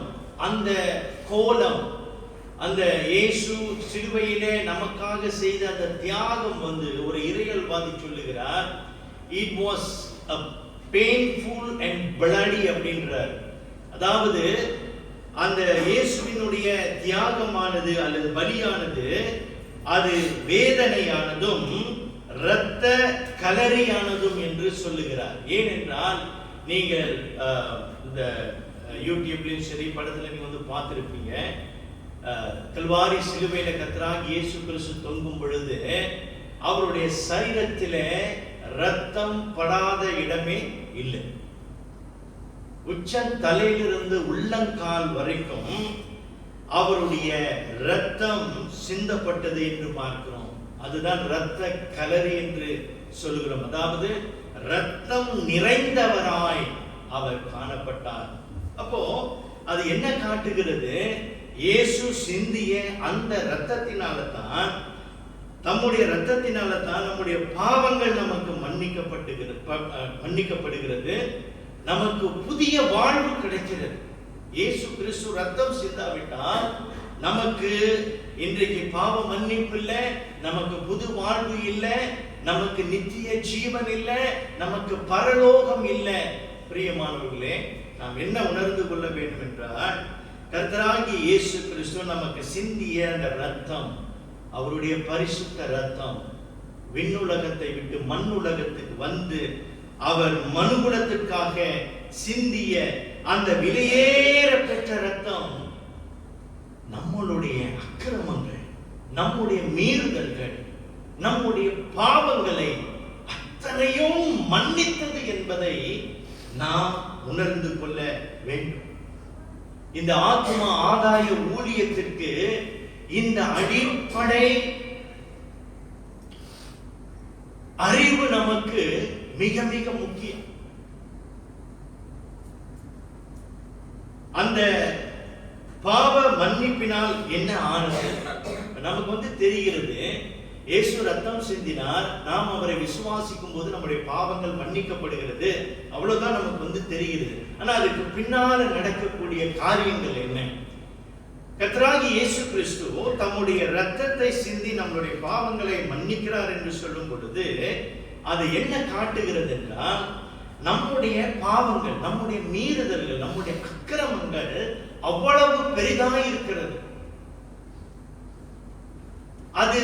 அந்த கோலம், அந்த இயேசு சிலுவையிலே நமக்காக செய்த அந்த தியாகம் வந்து ஒரு இறையல்வாதி சொல்லுகிறார், it was a painful and bloody அப்படின்றார். அதாவது அந்த இயேசுவினுடைய தியாகமானது அல்லது பலியானது அது வேதனையானதும் இரத்த கலரியானதும் என்று சொல்லுகிறார். ஏனென்றால் நீங்கள் இந்த யூடியூப்லயும் சரி படத்துல நீங்க வந்து பார்த்திருப்பீங்க, கல்வாரி சிலுவையில கர்த்தராகிய இயேசு கிறிஸ்து தொங்கும் பொழுது அவருடைய சரீரத்திலே இரத்தம் படாத இடமே இல்லை. உச்ச தலையிலிருந்து உள்ளங்கால் வரைக்கும் அவருடைய இரத்தம் சிந்தப்பட்டது என்று பார்க்கிறோம். அதுதான் இரத்த கலரி என்று சொல்லுகிறோம். அதாவது இரத்தம் நிறைந்தவராய் அவர் காணப்பட்டார். அப்போ அது என்ன காட்டுகிறது? இயேசு சிந்திய அந்த இரத்தத்தினால தான், நம்முடைய இரத்தத்தினால தான் நம்முடைய பாவங்கள் நமக்கு மன்னிக்கப்படுகிறது, நமக்கு புதிய வாழ்வு கிடைக்கிறது. இயேசு கிறிஸ்து இரத்தம் சிந்தாவிட்டால் நமக்கு இன்றைக்கு பாவ மன்னிப்பு இல்லை, நமக்கு புது வாழ்வு இல்லை, நமக்கு நித்திய ஜீவன் இல்லை, நமக்கு பரலோகம் இல்லை. பிரியமானவர்களே, நாம் என்ன உணர்ந்து கொள்ள வேண்டும் என்றால், கர்த்தராகிய இயேசு கிறிஸ்து நமக்கு சிந்திய அந்த இரத்தம், அவருடைய பரிசுத்த இரத்தம், விண்ணுலகத்தை விட்டு மண்ணுலகத்துக்கு வந்து அவர் மனுகுலத்திற்காக சிந்திய அந்த விலையேற பெற்ற இரத்தம் நம்மளுடைய அக்கிரமங்கள், நம்முடைய மீறுதல்கள், நம்முடைய பாவங்களை அத்தனையும் மன்னித்தது என்பதை நாம் உணர்ந்து கொள்ள வேண்டும். இந்த ஆத்மா ஆதாய ஊழியத்திற்கு இந்த அடிப்படை அறிவு நமக்கு மிக மிக முக்கியம். அந்த பாவ மன்னிப்பினால் என்ன ஆனது நமக்கு வந்து தெரிகிறது. இயேசு ரத்தம் சிந்தினார், நாம் அவரை விசுவாசிக்கும் போது நம்முடைய பாவங்கள் மன்னிக்கப்படுகிறது, அவ்வளவுதான் நமக்கு வந்து தெரிகிறது. ஆனா அதுக்கு பின்னால நடக்கக்கூடிய காரியங்கள் என்ன? கர்த்தராகிய இயேசு கிறிஸ்து தம்முடைய இரத்தத்தை சிந்தி நம்முடைய பாவங்களை மன்னிக்கிறார் என்று சொல்லும் பொழுது அது என்ன காட்டுகிறது என்றால், நம்முடைய பாவங்கள், நம்முடைய மீறுதல்கள், நம்முடைய அக்கிரமங்கள் அவ்வளவு பெரிதாக இருக்கிறது. அது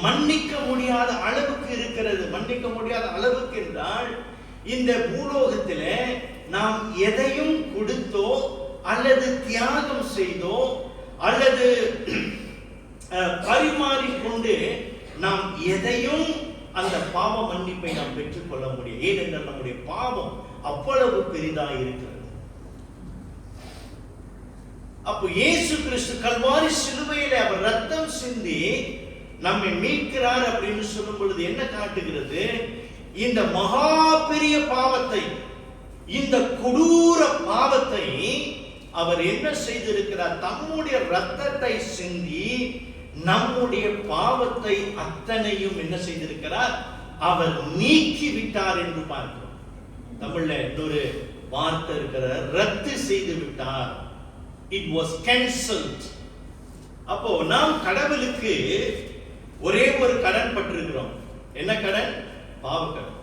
மன்னிக்க முடியாத அளவுக்கு இருக்கிறது. மன்னிக்க முடியாத அளவுக்கு என்றால், இந்த பூலோகத்திலே நாம் எதையும் கொடுத்தோ அல்லது தியாகம் செய்தோ அல்லது பரிமாறிக்கொண்டு நாம் எதையும் அந்த பாவ மன்னிப்பை நாம் பெற்றுக்கொள்ள முடியும். ஏனென்றால் நம்முடைய பாவம் அவ்வளவு பெரிதாக இருக்கிறது. அப்போ இயேசு கிறிஸ்து கல்வாரி சிலுவையிலே அவர் ரத்தம் சிந்தி நம்மை மீட்கிறார் அப்படின்னு சொல்லும் பொழுது என்ன காட்டுகிறது? இந்த மகா பெரிய பாவத்தை, இந்த கொடூர பாவத்தை அவர் என்ன செய்திருக்கிறார்? தம்முடைய ரத்தத்தை சிந்தி நம்முடைய பாவத்தை அத்தனையும் என்ன செய்திருக்கிறார்? அவர் நீக்கி விட்டார் என்று பார்க்கிறோம். தமிழ்ல இன்னொரு வார்த்தை இருக்கிறார், ரத்து செய்து விட்டார். It was cancelled. அப்போ நாம் கடவுளுக்கு ஒரே ஒரு கடன் பட்டிருக்கிறோம். என்ன கடன்? பாவக்கடன்.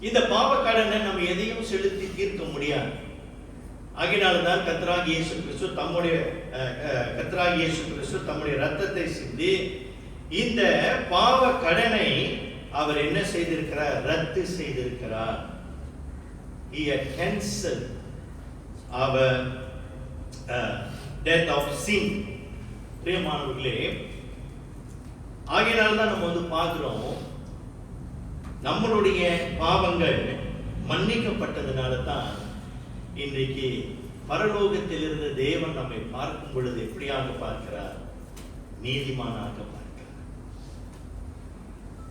இந்த பாவக்கடனை நம்ம எதையும் செலுத்தி தீர்க்க முடியாது. ஆகினால்தான் கர்த்தராகிய இயேசு கிறிஸ்து தம்முடைய ரத்தத்தை சிந்தி இந்த பாவ கடனை அவர் என்ன செய்திருக்கிறார்? ரத்து செய்திருக்கிறார். He had cancelled our death of sin. பிரியமானவர்களே, ஆகினால்தான் நம்ம வந்து பார்க்கிறோம், நம்மளுடைய பாவங்கள் மன்னிக்கப்பட்டதுனால தான் இன்றைக்கு பரலோகத்தில் இருந்த தேவன் நம்மை பார்க்கும் பொழுது எப்படியாக பார்க்கிறார்? நீதிமானாக பார்க்கிறார்.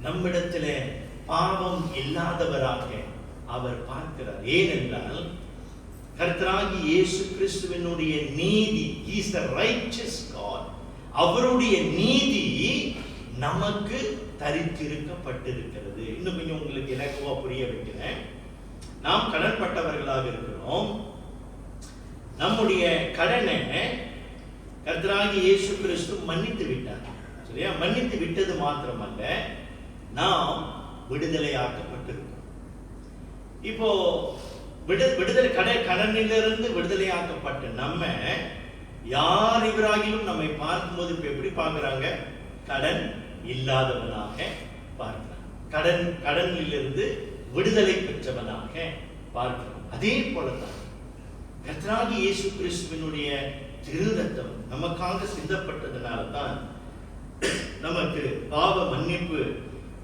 நம்மிடத்திலே பாவம் இல்லாதவராக அவர் பார்க்கிறார். ஏனென்றால் கர்த்தராகிய இயேசு கிறிஸ்துவினுடைய நீதி, he is the righteous God. அவருடைய நீதி நமக்கு தரித்திருக்கப்பட்டிருக்கிறது. இன்னும் கொஞ்சம் உங்களுக்கு இலகுவா புரிய வைக்கிறேன். நாம் கடன்பட்டவர்களாக இருக்கிறோம். நம்முடைய கடனை கர்த்தராகிய இயேசு கிறிஸ்து மன்னித்து விட்டார். சரியா? மன்னித்து விட்டது மாத்திரமல்ல, நாம் விடுதலையாக்கப்பட்டிருக்கோம். இப்போ விடுதலை கடனிலிருந்து விடுதலையாக்கப்பட்ட நம்ம யார் இவராகிலும் நம்மை பார்க்கும்போது இப்ப எப்படி பார்க்கிறாங்க? கடன் இல்லாதவனாக பார்க்கிறாங்க. கடனிலிருந்து விடுதலை பெற்றவனாக பார்க்கிறோம். அதே போலதான் கர்த்தராகிய இயேசு கிறிஸ்துவினுடைய திரு ரத்தம் நமக்காக சிந்தப்பட்டதனால தான் நமக்கு பாவ மன்னிப்பு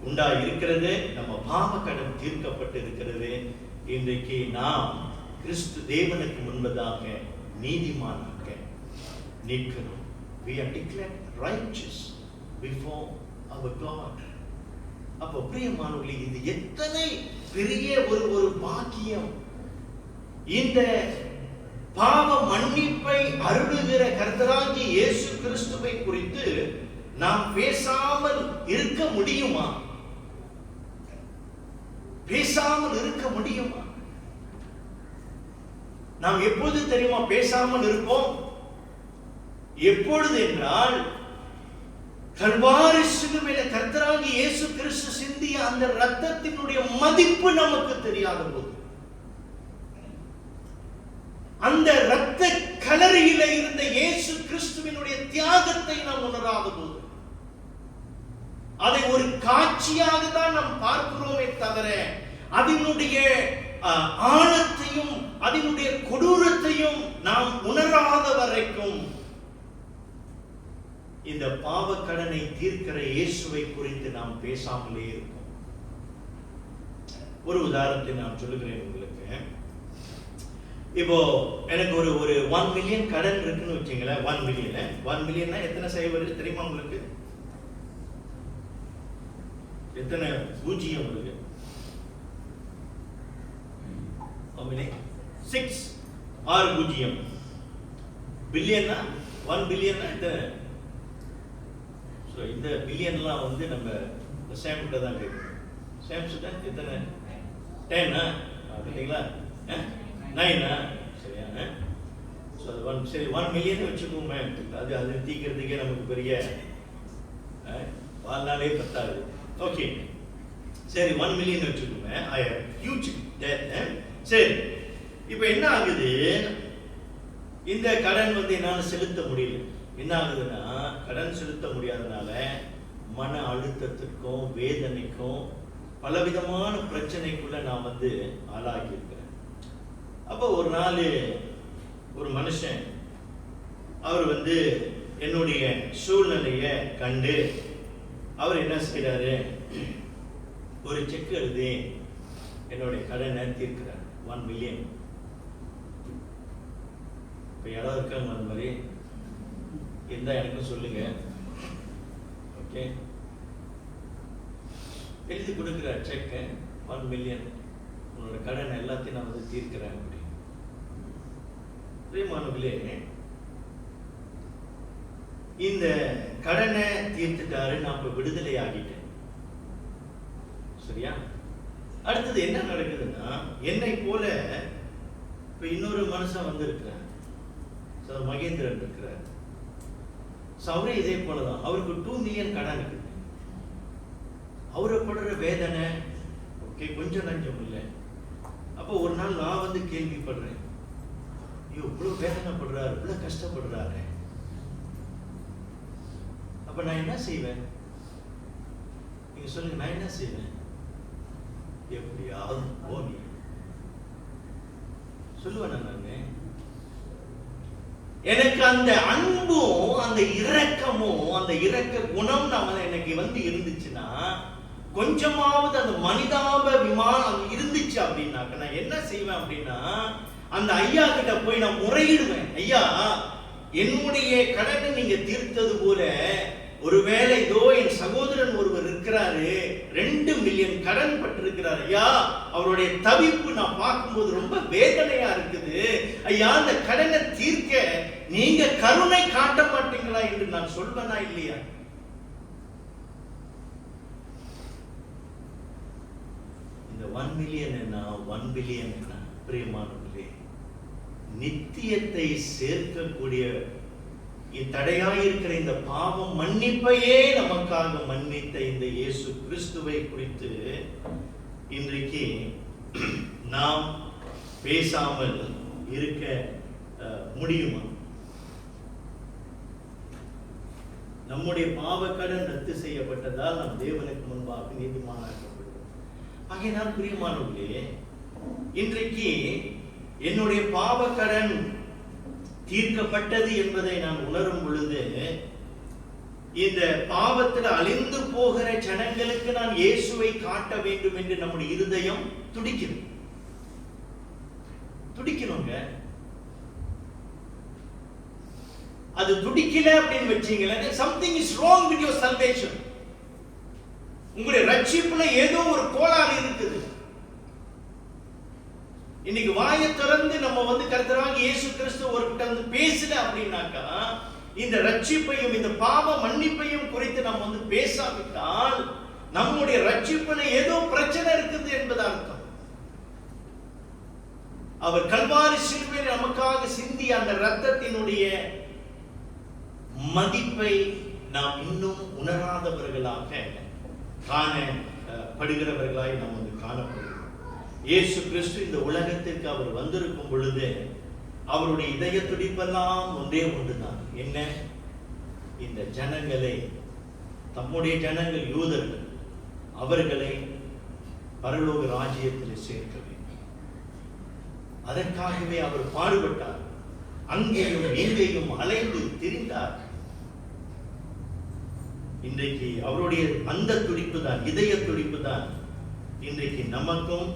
உண்டாய் இருக்கிறது. நம்ம பாவ கடன் தீர்க்கப்பட்டு இருக்கிறது. இன்றைக்கு நாம் கிறிஸ்து தேவனுக்கு முன்பதாக நீதிமானாக நிற்கிறோம். We are declared righteous before our God. அப்போ பிரியமானவர்களே, இது எத்தனை பெரிய ஒரு பாக்கியம்! இந்த பாவ மன்னிப்பை அருளுகிற கர்த்தராகிய இயேசு கிறிஸ்துவை குறித்து நாம் பேசாமல் இருக்க முடியுமா? பேசாமல் இருக்க முடியுமா? நாம் எப்போது தெரியுமா பேசாமல் இருப்போம்? எப்பொழுது என்றால், கல்வாரி சிலுவையில கர்த்தராகிய இயேசு கிறிஸ்து சிந்திய அந்த இரத்தத்தினுடைய மதிப்பு நமக்கு தெரியாத போது, அந்த இரத்த கலரியில இருந்த இயேசு கிறிஸ்துவினுடைய தியாகத்தை நாம் உணராத போது, அதை ஒரு காட்சியாக தான் நாம் பார்க்கிறோமே தவிர அதனுடைய ஆழத்தையும் அதனுடைய கொடூரத்தையும் நாம் உணராத வரைக்கும் இந்த பாவக்கடனை தீர்க்கிற இயேசுவை குறித்து நாம் பேசாமலே இருக்கோம். ஒரு உதாரணத்தை நான் சொல்லுகிறேன் உங்களுக்கு. இப்போ எனக்கு ஒரு 1 மில்லியன் கடன் இருக்குன்னு வச்சுங்களேன். 1 மில்லியன்னா எத்தனை சைபர் தெரியுமா உங்களுக்கு? எத்தனை பூஜ்ஜியம் இருக்கு? 6 பூஜ்ஜியம். பில்லியன்னா 1 பில்லியன்னா எத்தனை? இந்த பில்லியன்லாம் வந்து நம்ம சாம்கிட்ட தான் கேட்கணும். சாம்ஸ்கிட்ட எத்தனை? 10 இல்லைங்களா? 9 சரியா? ஸோ அது சரி 1 மில்லியன் வச்சுக்கோமே. அது தீக்கிறதுக்கே நமக்கு பெரிய வாழ்நாளே பத்தாது. ஓகே சரி 1 மில்லியன் வச்சுக்கோமே. Huge debt. சரி இப்போ என்ன ஆகுது, இந்த கடன் என்னால் செலுத்த முடியல. என்ன ஆகுதுன்னா, கடன் செலுத்த முடியாதனால மன அழுத்தத்திற்கும் வேதனைக்கும் பலவிதமான பிரச்சனைக்குள்ள நான் ஆளாகி இருக்கிறேன். அப்போ ஒரு நாள் ஒரு மனுஷன் அவர் என்னுடைய சூழ்நிலையை கண்டு அவர் என்ன செய்யறாரு, ஒரு செக் எழுதி என்னுடைய கடனை தீர்க்கிறார் 1 மில்லியன். இப்போ யாராவது இருக்காங்க அந்த மாதிரி இருந்தால் எனக்கும் சொல்லுங்க. ஓகே எழுதி கொடுக்குற செக் 1 மில்லியன், உன்னோட கடன் எல்லாத்தையும் நான் தீர்க்கிறேன் அப்படி. பிரியமானவர்களே, இந்த கடனை தீர்த்துட்டாரு, நான் இப்போ விடுதலை ஆகிட்டேன். சரியா? அடுத்தது என்ன நடக்குதுன்னா, என்னை போல இப்போ இன்னொரு மனுஷன் வந்திருக்கிறார். மகேந்திரன் இருக்கிறார். அவரே இதே போலதான், அவருக்கு 2 மில்லியன் கடன் இருக்குது. அவரை படுற வேதனை ஓகே கொஞ்சம் நஞ்சம் இல்லை. அப்போ ஒரு நாள் நான் கேள்விப்படுறேன், ஐயோ இவ்வளவு வேதனைப்படுறாரு, இவ்வளவு கஷ்டப்படுறாரு. அப்ப நான் என்ன செய்வேன்? நீங்க சொல்லுங்க, நான் என்ன செய்வேன்? எப்படியாவது போனி சொல்லுவேன் நானு. எனக்கு அந்த அன்பும் அந்த இரக்கமும் அந்த இரக்க குணம் எனக்கு இருந்துச்சுன்னா, கொஞ்சமாவது அந்த மனிதாப விமானம் இருந்துச்சு அப்படின்னாக்க நான் என்ன செய்வேன் அப்படின்னா, அந்த ஐயா கிட்ட போய் நான் முறையிடுவேன். ஐயா, என்னுடைய கடனை நீங்க தீர்த்தது போல ஒருவேளை இதோ என் சகோதரன் ஒருவர் இருக்கிறாரு, 2 மில்லியன் கடன் பட்டிருக்கிறார் ஐயா, அவருடைய தவிப்பு நான் பார்க்கும்போது ரொம்ப வேதனையா இருக்குது ஐயா, அந்த கடனை தீர்க்க நீங்க கருணை காட்ட மாட்டீங்களா என்று நான் சொல்வேனா இல்லையா? இந்த 1 மில்லியன் என்ன 1 பில்லியன் என்ன? பிரியமானவர்களே, நித்தியத்தை சேர்க்கக்கூடிய தடையாயிருக்கிற இந்த பாவம் மன்னிப்பையே நமக்காக மன்னித்த இந்த இயேசு கிறிஸ்துவை குறித்து இன்றைக்கு நாம் பேசாமல் இருக்க முடியுமா? நம்முடைய பாவக்கடன் ரத்து செய்யப்பட்டதால் நாம் தேவனுக்கு முன்பாக நீதிமானாக்கப்படுவோம். ஆகையினால் பிரியமானவர்களே, இன்றைக்கு என்னுடைய பாவக்கடன் தீர்க்கப்பட்டது என்பதை நான் உணரும் பொழுது, இந்த பாவத்தில் அழிந்து போகிற ஜனங்களுக்கு நான் இயேசுவை காட்ட வேண்டும் என்று நம்முடைய இருதயம் துடிக்கணுங்க. அது துடிக்கல அப்படின்னு வச்சீங்களே, something is wrong with your salvation. உங்களுடைய ரட்சிப்புல ஏதோ ஒரு கோளாறு இருக்குது. இன்னைக்கு வாயை திறந்து நம்ம கர்த்தராகிய இயேசு கிறிஸ்து ஒருகிட்ட பேசல அப்படின்னாக்கா, இந்த ரட்சிப்பையும் இந்த பாவ மன்னிப்பையும் குறித்து நம்ம பேசாவிட்டால் நம்முடைய ரட்சிப்புல ஏதோ பிரச்சனை இருக்குது என்பது அர்த்தம். அவர் கல்வாரி சிலுவையில் நமக்காக சிந்திய அந்த இரத்தத்தினுடைய மதிப்பை நாம் இன்னும் உணராதவர்களாக காணப்படுகிறவர்களாய் நாம் காணப்படுகிறோம். இயேசு கிறிஸ்து இந்த உலகத்திற்கு அவர் வந்திருக்கும் பொழுது அவருடைய இதய துடிப்பெல்லாம் ஒன்றே ஒன்றுதான். என்ன? இந்த ஜனங்களை, தம்முடைய ஜனங்கள் யூதர்கள், அவர்களை பரலோக ராஜ்யத்தில் சேர்க்க வேண்டும். அதற்காகவே அவர் பாடுபட்டார். அங்கேயும் இங்கேயும் அலைந்து திரிந்தார். இன்றைக்கு அவருடைய அந்த துடிப்பு தான், இதய துடிப்பு தான் இன்றைக்கு நமக்கும்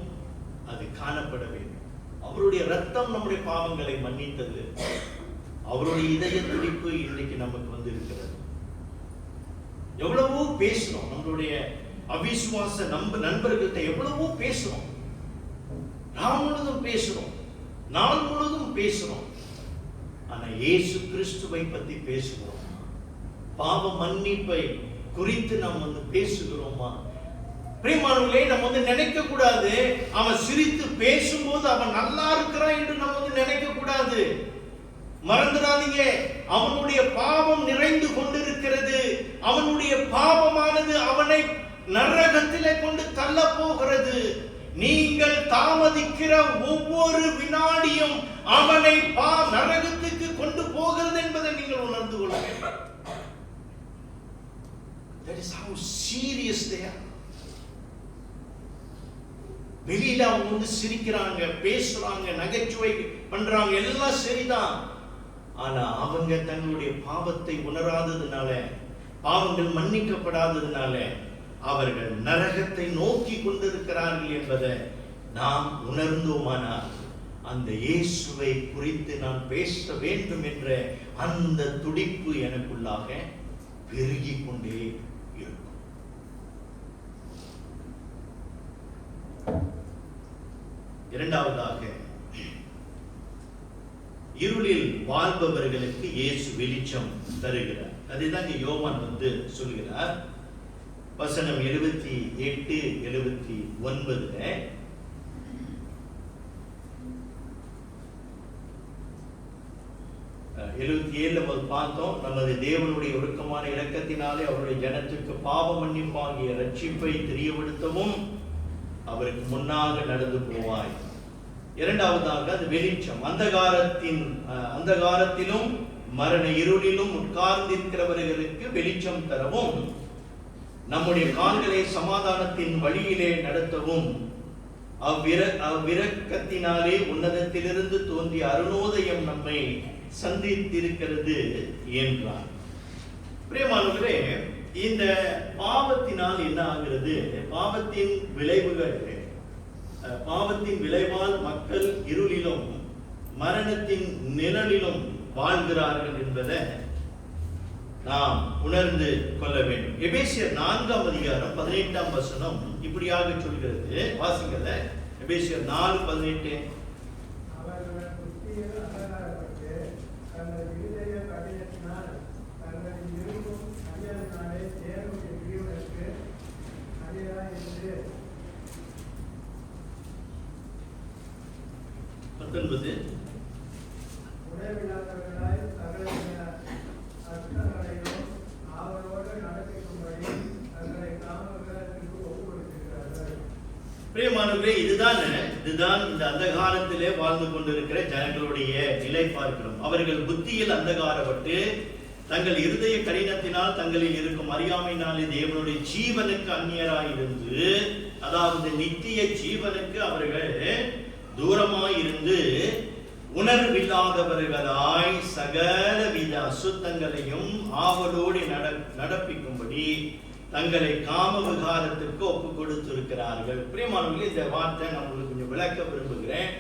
அது காணப்பட வேண்டும். அவருடைய ரத்தம் நம்முடைய பாவங்களை மன்னித்தது. அவருடைய இதய துடிப்பு இன்றைக்கு நமக்கு இருக்கிறது. எவ்வளவோ பேசணும், நம்மளுடைய அவிசுவாச நண்பர்கள்ட்ட எவ்வளவோ பேசணும், நாள் முழுதும் பேசுறோம், நாள் முழுதும் பேசுறோம். ஆனா இயேசு கிறிஸ்துவை பத்தி பேசுகிறோம், பாவ மன்னிப்பை குறித்து நாம் பேசுகிறோமா? பிரியமானவர்களே, நம்ம நினைக்க கூடாது அவன் சிரித்து பேசும்போது அவன் நல்லா இருக்கிறான் என்று நம்ம நினைக்க கூடாது. மறந்துடாதீங்க, அவனுடைய பாவம் நிறைந்து கொண்டிருக்கிறது. அவனுடைய பாவமானது அவனை நரகத்திலே கொண்டு தள்ள போகிறது. நீங்கள் தாமதிக்கிற ஒவ்வொரு வினாடியும் அவனை நரகத்துக்கு கொண்டு போகிறது என்பதை நீங்கள் உணர்ந்து கொள்ள வேண்டும். That is how serious they are. வெளியில அவங்க வந்து சிரிக்கிறாங்க, பேசுறாங்க, நகைச்சுவை பண்றாங்க, எல்லாம் சரிதான். ஆனா அவங்க தங்களுடைய பாவத்தை உணராததுனால, பாவங்கள் மன்னிக்கப்படாததுனால அவர்கள் நரகத்தை நோக்கி கொண்டிருக்கிறார்கள் என்பதை நாம் உணர்ந்தோமானால், அந்த இயேசுவை குறித்து நான் பேச வேண்டும் என்ற அந்த துடிப்பு எனக்குள்ளாக பெருகிக் கொண்டே இருக்கும். இரண்டாவதாக, இருளில் வாழ்பவர்களுக்கு இயேசு வெளிச்சம் தருகிறார். அதுதான் யோவான் வந்து சொல்கிறார். வசனம் 78, 79 77 பார்த்தோம். நமது தேவனுடைய ஒழுக்கமான இரக்கத்தினாலே அவருடைய ஜனத்துக்கு பாவ மன்னிப்பாகிய ரட்சிப்பை தெரியப்படுத்தவும் அவருக்கு முன்னாக நடந்து போவாய். இரண்டாவதாக அது வெளிச்சம். அந்தகாரத்திலும் மரண இருளிலும் உட்கார்ந்திருக்கிறவர்களுக்கு வெளிச்சம் தரவும், நம்முடைய கால்களை சமாதானத்தின் வழியிலே நடத்தவும், அவ்விரக்கத்தினாலே உன்னதத்திலிருந்து தோன்றிய அருணோதயம் நம்மை சந்தித்திருக்கிறது என்றார். பிரியமானவர்களே, இந்த பாவத்தினால் என்ன ஆகிறது? பாவத்தின் விளைவால் மக்கள் இருளிலும் மரணத்தின் நிழலிலும் வாழ்கிறார்கள் என்பதை நாம் உணர்ந்து கொள்ள வேண்டும். எபேசியர் 4:18 இப்படியாக சொல்கிறது. வாசிங்கத. எபேசியர் 4:18. பிரியமானவர்களே, இதுதான் இந்த அந்தகாரத்திலே வாழ்ந்து கொண்டிருக்கிற ஜனங்களுடைய நிலை பார்க்கிறோம். அவர்கள் புத்தியில் அந்தகாரப்பட்டு தங்கள் இருதய கடினத்தினால் தங்களில் இருக்கும் அறியாமையினாலே தேவனுடைய ஜீவனுக்கு அந்நியராயிருந்து, அதாவது நித்திய ஜீவனுக்கு அவர்கள் தூரமாயிருந்து உணர்வில்லாதவர்களாய் சகலவித அசுத்தங்களையும் ஆவலோடு நடப்பிக்கும்படி தங்களை காம விகாரத்திற்கு ஒப்பு கொடுத்திருக்கிறார்கள். பிரியமானவர்களே, இந்த வார்த்தை நான் உங்களுக்கு கொஞ்சம் விளக்க விரும்புகிறேன்.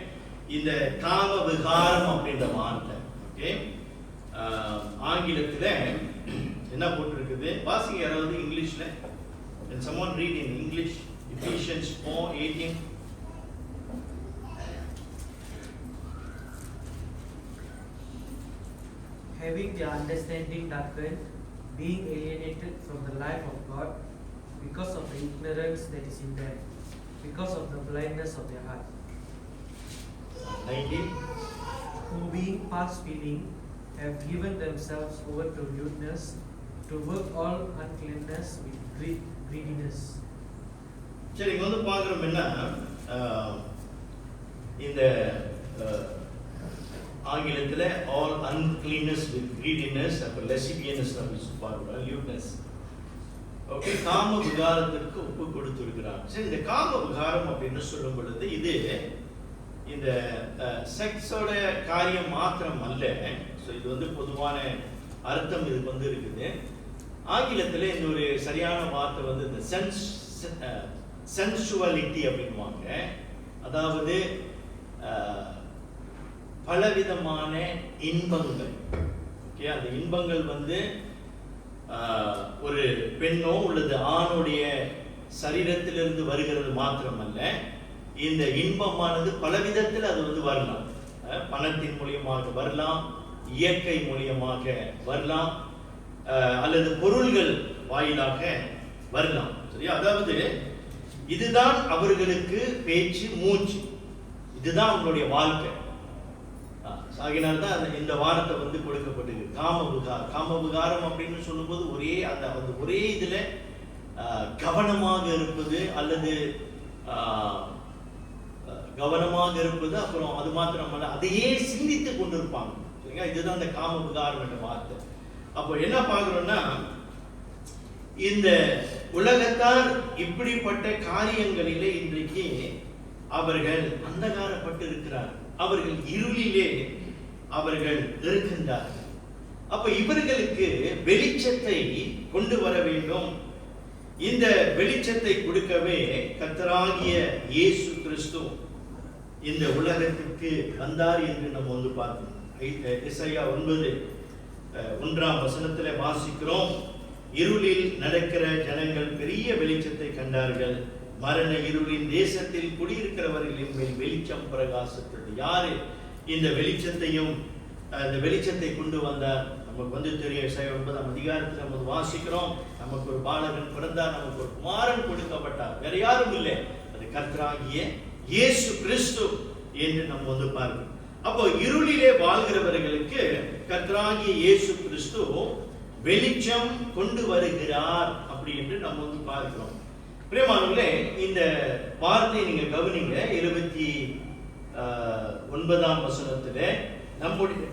இந்த காம விகாரம் அப்படின்ற வார்த்தை ஆங்கிலத்தில் என்ன போட்டிருக்குது? வாசிங்க யாராவது இங்கிலீஷ்ல. Can someone read in English Ephesians 4:18? Having the understanding darkened, being alienated from the life of God because of the ignorance that is in them, because of the blindness of their heart. 19. Who being past feeling have given themselves over to lewdness, to work all uncleanness with greediness. சரி, இங்க வந்து பார்க்குறோம் என்ன, இந்த ஆங்கிலத்தில் all uncleanness with greediness, அப்புறம் lasciviousness பார்க்கிறோம், lewdness. Okay, காம விகாரத்திற்கு ஒப்பு கொடுத்திருக்கிறார். சரி, இந்த காம விகாரம் அப்படின்னு சொல்லும் பொழுது இது இந்த செக்ஸோட காரியம் மாத்திரம் அல்ல. ஸோ இது வந்து பொதுவான அர்த்தம் இதுக்கு வந்து இருக்குது. ஆங்கிலத்தில் இந்த ஒரு சரியான வார்த்தை வந்து இந்த சென்சுவாலிட்டி அப்படின்வாங்க. அதாவது பலவிதமான இன்பங்கள். ஓகே, அந்த இன்பங்கள் வந்து ஒரு பெண்ணோ அல்லது ஆணுடைய சரீரத்திலிருந்து வருகிறது மாத்திரமல்ல, இந்த இன்பமானது பலவிதத்தில் அது வந்து வரலாம். பணத்தின் மூலியமாக வரலாம், இயற்கை மூலியமாக வரலாம், அல்லது பொருள்கள் வாயிலாக வரலாம். சரியா? அதாவது இதுதான் அவர்களுக்கு பேச்சு மூச்சு, இதுதான் அவங்களுடைய வாழ்க்கை. ஆகினால்தான் இந்த வார்த்தை வந்து கொடுக்கப்பட்டது. காமவிகாரம் அப்படின்னு சொல்லும்போது ஒரே இதுல கவனமாக இருப்பது அல்லது கவனமாக இருப்பது, அப்புறம் அது மாத்திரமல்ல அதையே சிந்தித்து கொண்டிருப்பாங்க. சரிங்களா? இதுதான் அந்த காமவிகாரம் என்ற வார்த்தை. அப்போ என்ன பார்க்கிறோம்னா, இந்த உலகத்தார் இப்படிப்பட்ட காரியங்களிலே இன்றைக்கு அவர்கள் அந்தகாரப்பட்டு இருக்கிறார், அவர்கள் இருளிலே அவர்கள் இருக்கின்றார்கள். அப்ப இவர்களுக்கு வெளிச்சத்தை கொண்டு வர வேண்டும். இந்த வெளிச்சத்தை கொடுக்கவே கர்த்தராகிய இயேசு கிறிஸ்து இந்த உலகத்திற்கு வந்தார் என்று நம்ம வந்து பார்த்தோம். எசாயா 9:1 வாசிக்கிறோம். இருளில் நடக்கிற ஜனங்கள் பெரிய வெளிச்சத்தை கண்டார்கள், மரண இருளின் தேசத்தில் குடியிருக்கிறவர்களின் மேல் வெளிச்சம் பிரகாசித்தது. யாரு இந்த வெளிச்சத்தையும் இந்த வெளிச்சத்தை கொண்டு வந்தார்? நமக்கு வந்து தெரியும், எசாயா 9 நம்ம வாசிக்கிறோம். நமக்கு ஒரு பாலகன் பிறந்தார், நமக்கு ஒரு குமாரன் கொடுக்கப்பட்டார். வேற யாரும் இல்லை, அது கர்த்தராகிய இயேசு கிறிஸ்து என்று நம்ம வந்து பார்க்கிறோம். அப்போ இருளிலே வாழ்கிறவர்களுக்கு கர்த்தராகிய இயேசு கிறிஸ்து வெளிச்சம் கொண்டு வருகிறார் அப்படி என்று நம்ம வந்து பார்க்கிறோம். பிரியமானவர்களே, இந்த வார்த்தையை நீங்க கவனிங்க. 29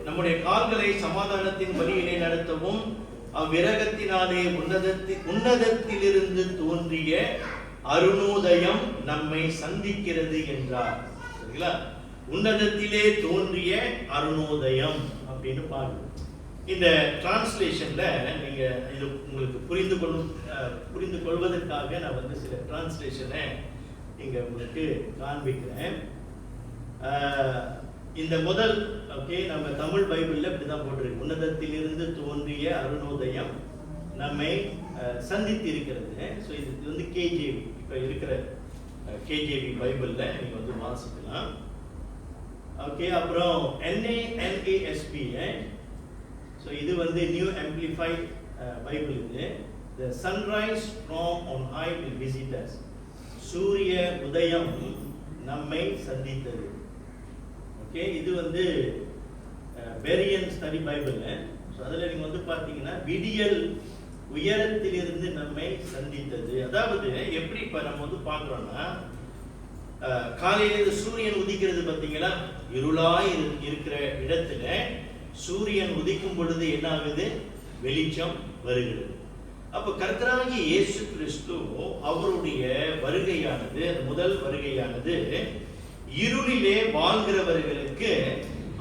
நம்முடைய கால்களை சமாதானத்தின் வழியிலே நடத்தவும் அவ்விரகத்தினாலே உன்னதத்திலிருந்து தோன்றிய அருணோதயம் நம்மை சந்திக்கிறது என்றார். சரிங்களா? உன்னதத்திலே தோன்றிய அருணோதயம் அப்படின்னு பாருங்க. இந்த டிரான்ஸ்லேஷன்ல நீங்க இது உங்களுக்கு புரிந்து கொள்வதற்காக நான் வந்து சில டிரான்ஸ்லேஷனை இங்க உங்களுக்கு காண்பிக்கிறேன். இந்த முதல் நம்ம தமிழ் பைபிள்ல இப்படிதான் போட்டிருக்கு, உன்னதத்திலிருந்து தோன்றிய அருணோதயம் நம்மை சந்தித்து இருக்கிறது. ஸோ இது வந்து கேஜேவி, இப்போ இருக்கிற கேஜேவி பைபிள்ல நீங்க வந்து வாசிக்கலாம். அப்புறம் NASB, ஸோ இது வந்து நியூ ஆம்பிளிஃபைட் பைபிள். இது the sunrise from on high will visit us. சூரிய உதயம் நம்மை சந்தித்தது. இது வந்து பெரியன் ஸ்டடி பைபிள். ஸோ அதில் நீங்கள் வந்து பார்த்தீங்கன்னா விடியல் உயரத்திலிருந்து நம்மை சந்தித்தது. அதாவது எப்படி இப்போ நம்ம வந்து பார்க்குறோம்னா, காலையில சூரியன் உதிக்கிறது பார்த்தீங்களா, இருளாய் இருக்கிற இடத்துல சூரியன் உதிக்கும் பொழுது என்ன ஆகுது? வெளிச்சம் வருகிறது. அப்ப கர்த்தராகிய இயேசு கிறிஸ்து அவருடைய வருகையானது, முதல் வருகையானது இருளிலே வாழ்கிறவர்களுக்கு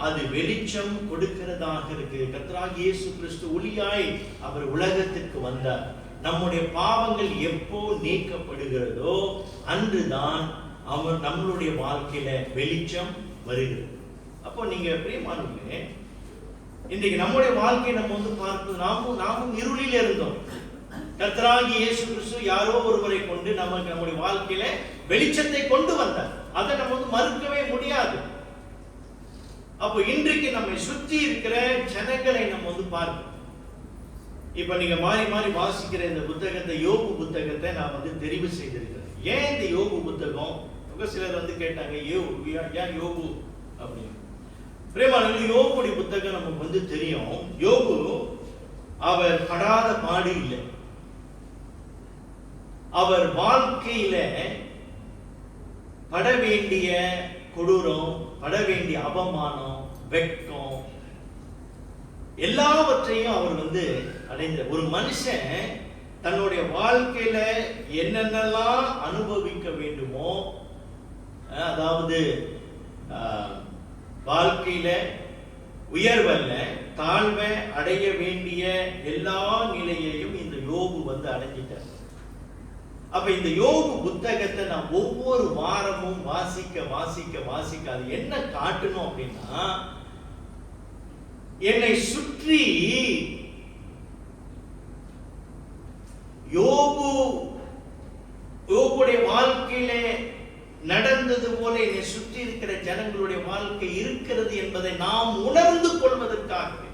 அது வெளிச்சம் கொடுக்கிறதாக இருக்கு. கர்த்தராகிய இயேசு கிறிஸ்து ஒளியாய் அவர் உலகத்திற்கு வந்தார். நம்முடைய பாவங்கள் எப்போ நீக்கப்படுகிறதோ அன்றுதான் அவர் நம்மளுடைய வாழ்க்கையில வெளிச்சம் வருகிறது. அப்போ நீங்க பிரியமானவர்களே, இன்றைக்கு நம்முடைய வாழ்க்கையை நம்ம வந்து பார்ப்பது, நாமும் இருளில் இருந்தோம். கர்த்தராகிய இயேசு கிறிஸ்து யாரோ ஒருவரை கொண்டு நம்முடைய வாழ்க்கையில வெளிச்சத்தை கொண்டு வந்தார். அதை நம்ம வந்து மறுக்கவே முடியாது. அப்போ இன்றைக்கு நம்மை சுற்றி இருக்கிற ஜனங்களை நம்ம வந்து பார்க்கணும். இப்ப நீங்க மாறி மாறி வாசிக்கிற இந்த புத்தகத்தை, யோபு புத்தகத்தை நான் வந்து தெரிவு செய்திருக்கிறேன். ஏன் இந்த யோபு புத்தகம்? சிலர் வந்து கேட்டாங்க, ஏன் யோபு அப்படின்னு. பிரேமானவர்களே, யோபுடைய புத்தகம் நமக்கு வந்து தெரியும். யோபு அவர் படாத பாடு இல்லை. அவர் வாழ்க்கையில பட வேண்டிய கொடூரம், பட வேண்டிய அவமானம், வெட்கம் எல்லாவற்றையும் அவர் வந்து அடைந்த ஒரு மனுஷன் தன்னுடைய வாழ்க்கையில என்னென்னலாம் அனுபவிக்க வேண்டுமோ, அதாவது வாழ்க்கையில உயர்வல்ல தாழ்வை அடைய வேண்டிய எல்லா நிலையையும் இந்த யோபு வந்து அடைஞ்சிட்டார். அப்ப இந்த யோபு புத்தகத்தை நான் ஒவ்வொரு வாரமும் வாசிக்க அது என்ன காட்டணும் அப்படின்னா, என்னை சுற்றி யோபுடைய வாழ்க்கையில நடந்தது போல என்னை சுற்றி இருக்கிற ஜனங்களுடைய வாழ்க்கை இருக்கிறது என்பதை நாம் உணர்ந்து கொள்வதற்காகவே.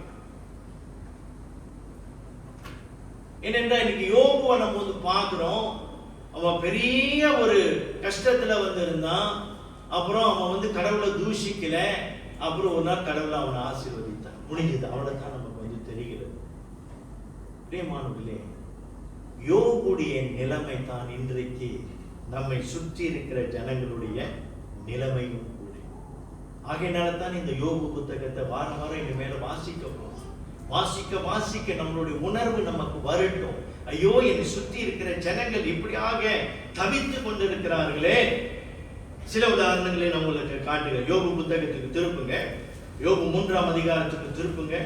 ஏனென்றால் இன்னைக்கு யோபுவை நம்ம வந்து பார்க்கிறோம். அவன் பெரிய ஒரு கஷ்டத்துல வந்து இருந்தான். அப்புறம் அவன் வந்து கடவுளை தூஷிக்கல, அப்புறம் ஒரு நாள் கடவுள் அவனை ஆசீர்வதித்தான், முடிஞ்சது. அவ்வளவுதான் நமக்கு வந்து தெரிகிறது. பிரியமானவர்களே, யோபுடைய நிலைமை தான் இன்றைக்கு நம்மை சுற்றி இருக்கிற ஜனங்களுடைய நிலைமையும் கூட. ஆகையினால தான் இந்த யோபு புத்தகத்தை வாரம் வாரம் இனிமேல வாசிக்க போறோம். வாசிக்க வாசிக்க நம்மளுடைய உணர்வு நமக்கு வரட்டும். ஐயோ, என்னை சுற்றி இருக்கிற ஜனங்கள் இப்படியாக தவித்து கொண்டிருக்கிறார்களே. சில உதாரணங்களை நான் உங்களுக்கு காட்டுகிறேன். யோபு புத்தகத்துக்கு திருப்புங்க, யோபு 3ஆம் அதிகாரத்துக்கு திருப்புங்க.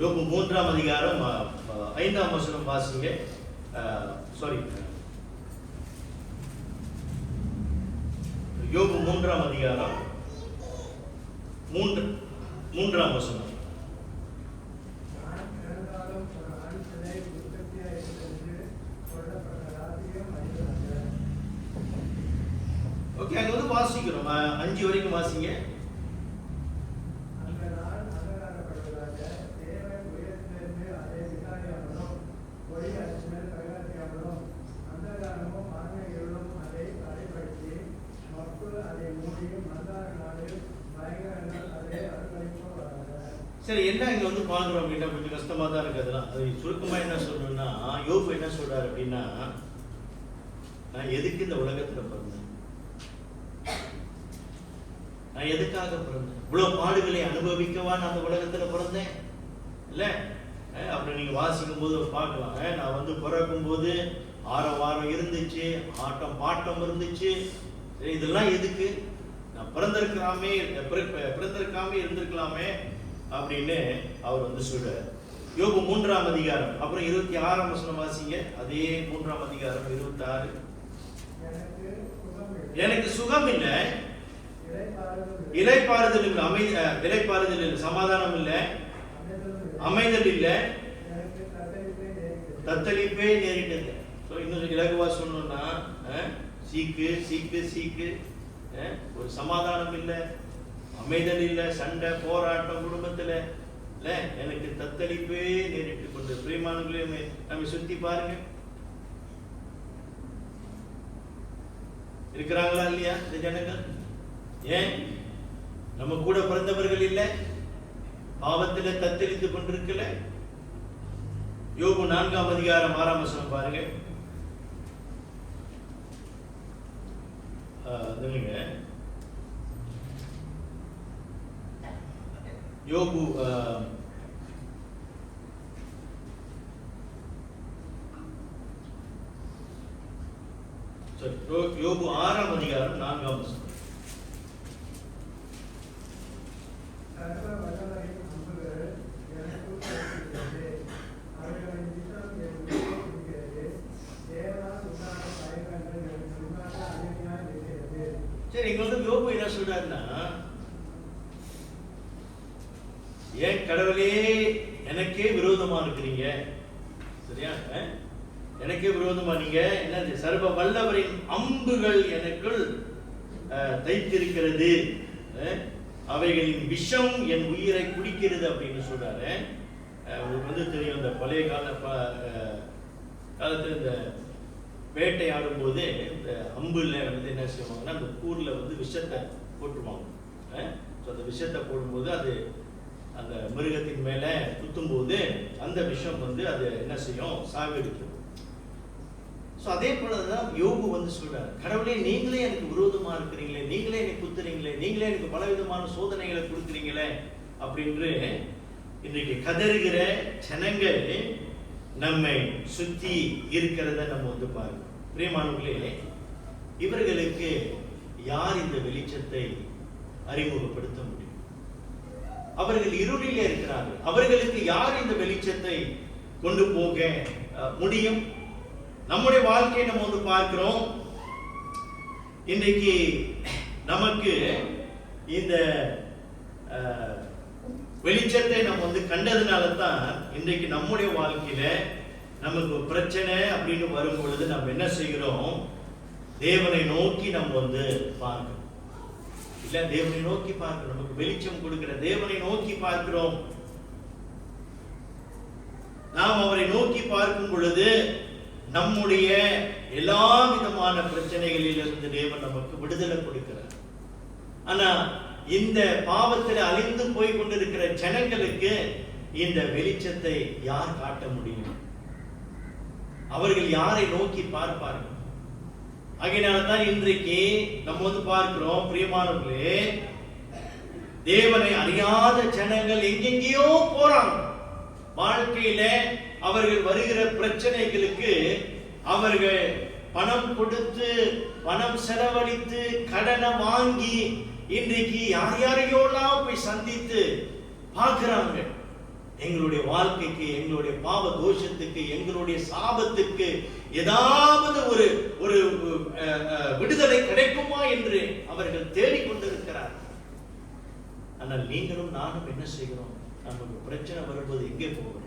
யோபு 3ஆம் அதிகாரம் 5ஆம் வசனம் வாசிங்க. யோபு 3ஆம் அதிகாரம் 3ஆம் வசனம். ஓகே, அங்க வந்து வாசிக்கிறோம். 5 வரைக்கும் வாசிங்க. சரி, என்ன இங்க வந்து பாக்குறோம் அப்படின்னா கொஞ்சம் கஷ்டமா தான் இருக்கு. அதெல்லாம் அது சுருக்கமா என்ன சொல்லணும்னா, யோபு என்ன சொல்றாரு அப்படின்னா, நான் எதுக்கு இந்த உலகத்துல பிறந்தேன், நான் எதுக்காக பிறந்தேன், இவ்வளவு பாடுகளை அனுபவிக்கவா நான் அந்த உலகத்துல பிறந்தேன் இல்ல? அப்படி நீங்க வாசிக்கும் போது பார்க்கலாம். நான் வந்து பிறக்கும் போது ஆரவாரம் இருந்துச்சு, ஆட்டம் பாட்டம் இருந்துச்சு. இதெல்லாம் எதுக்கு? நான் பிறந்திருக்காமே இருந்திருக்கலாமே அப்படின்னு அவர் வந்து சொல்றார். யோபு 3ஆம் அதிகாரம் அப்புறம் 26ஆம் வசனம் வாசிங்க. அதே 3ஆம் அதிகாரம் 26. எனக்கு சுகம் இல்லை, இளைப்பாறுதல் இல்லை, இளைப்பாறுதல் இல்லை, சமாதானம் இல்லை, அமைதல் இல்லை, தத்தளிப்பே நேரிட்டது. இன்னும் இலகுவா சொன்னோம்னா, சீக்கு சீக்கு சீக்கு, ஒரு சமாதானம் இல்லை, அமைதல் இல்லை, சண்டை போராட்டம் குடும்பத்துல இல்ல, எனக்கு தத்தளிப்பே நேரிட்டு கொண்டு. பிரியமானவர்களே, நம்ம சுத்தி பாருங்க, இருக்கிறாங்களா இல்லையா இந்த ஜனங்கள்? ஏன் நம்ம கூட பிறந்தவர்கள் இல்லை, பாவத்துல தத்தளித்து கொண்டிருக்கல. யோபு 4ஆம் அதிகாரம் 6ஆம் வசனம் பாருங்க. யோபு யோபு 6ஆம் அதிகாரம் 4ஆம் வசனம். சரி, இங்க வந்து யோபு என்ன சொல்றாருன்னா, ஏன் கடவுளே எனக்கே விரோதமா இருக்கிறீங்க, சரியா? எனக்கே விரோதமா நீங்க என்ன, சர்வ வல்லவரின் அம்புகள் எனக்குள் தைத்திருக்கிறது, அவைகளின் விஷம் என் உயிரை குடிக்கிறது அப்படின்னு சொல்றாரு. உங்களுக்கு வந்து தெரியும், இந்த பழைய காலத்துல இந்த வேட்டையாடும் போது இந்த அம்புல வந்து என்ன செய்வாங்கன்னா, அந்த கூர்ல வந்து விஷத்தை போட்டுருவாங்க. அந்த விஷத்தை போடும்போது அது அந்த மிருகத்தின் மேல குத்தும் போது அந்த விஷம் வந்து அது என்ன செய்யும், சாகடிக்கும். அதே போலதான் யோபு வந்து சொல்றாரு, கடவுளே நீங்களே எனக்கு விரோதமா இருக்கிறீங்களே, நீங்களே எனக்கு குத்துறீங்களே, நீங்களே எனக்கு பலவிதமான சோதனைகளை கொடுக்குறீங்களே அப்படின்னு இன்றைக்கு கதறுகிற ஜனங்கள் நம்மை சுத்தி இருக்கிறத நம்ம வந்து பாருங்க. பிரியமானவர்களே, இவர்களுக்கு யார் இந்த வெளிச்சத்தை அறிமுகப்படுத்த முடியும்? அவர்கள் இருளிலே இருக்கிறார்கள். அவர்களுக்கு யார் இந்த வெளிச்சத்தை கொண்டு போக முடியும்? நம்முடைய வாழ்க்கையை நம்ம வந்து பார்க்கிறோம். இன்றைக்கு நமக்கு இந்த வெளிச்சத்தை நம்ம வந்து கண்டதுனால தான் இன்றைக்கு நம்முடைய வாழ்க்கையில நமக்கு பிரச்சனை அப்படின்னு வரும் பொழுது நம்ம என்ன செய்கிறோம், தேவனை நோக்கி நம்ம வந்து பார்க்கிறோம். இல்ல, தேவனை நோக்கி பார்க்கிறோம், நமக்கு வெளிச்சம் கொடுக்கிற தேவனை நோக்கி பார்க்கிறோம். நாம் அவரை நோக்கி பார்க்கும் பொழுது நம்முடைய எல்லா விதமான பிரச்சனைகளிலிருந்து தேவன் நமக்கு விடுதலை கொடுக்கிறார். ஆனா இந்த பாவத்தில் அழிந்து போய் கொண்டிருக்கிற ஜனங்களுக்கு இந்த வெளிச்சத்தை யார் காட்ட முடியும்? அவர்கள் யாரை நோக்கி பார்ப்பார்கள்? ஆகையினால்தான் இன்றைக்கு நம்ம பார்க்கிறோம், பிரியமானவர்களே, தேவனை அறியாத ஜனங்கள் எங்கெங்கேயோ போறாங்க. வாழ்க்கையில அவர்கள் வருகிற பிரச்சனைகளுக்கு அவர்கள் பணம் கொடுத்து, பணம் செலவழித்து, கடனை வாங்கி இன்றைக்கு யாரையோலாம் போய் சந்தித்து பார்க்கிறாங்க. எங்களுடைய வாழ்க்கைக்கு, எங்களுடைய பாவ தோஷத்துக்கு, எங்களுடைய சாபத்துக்கு ஏதாவது ஒரு ஒரு விடுதலை கிடைக்குமா என்று அவர்கள் தேடிக்கொண்டிருக்கிறார்கள். ஆனால் நீங்களும் நானும் என்ன செய்கிறோம்? நமக்கு பிரச்சனை வரும்போது எங்கே போகிறோம்?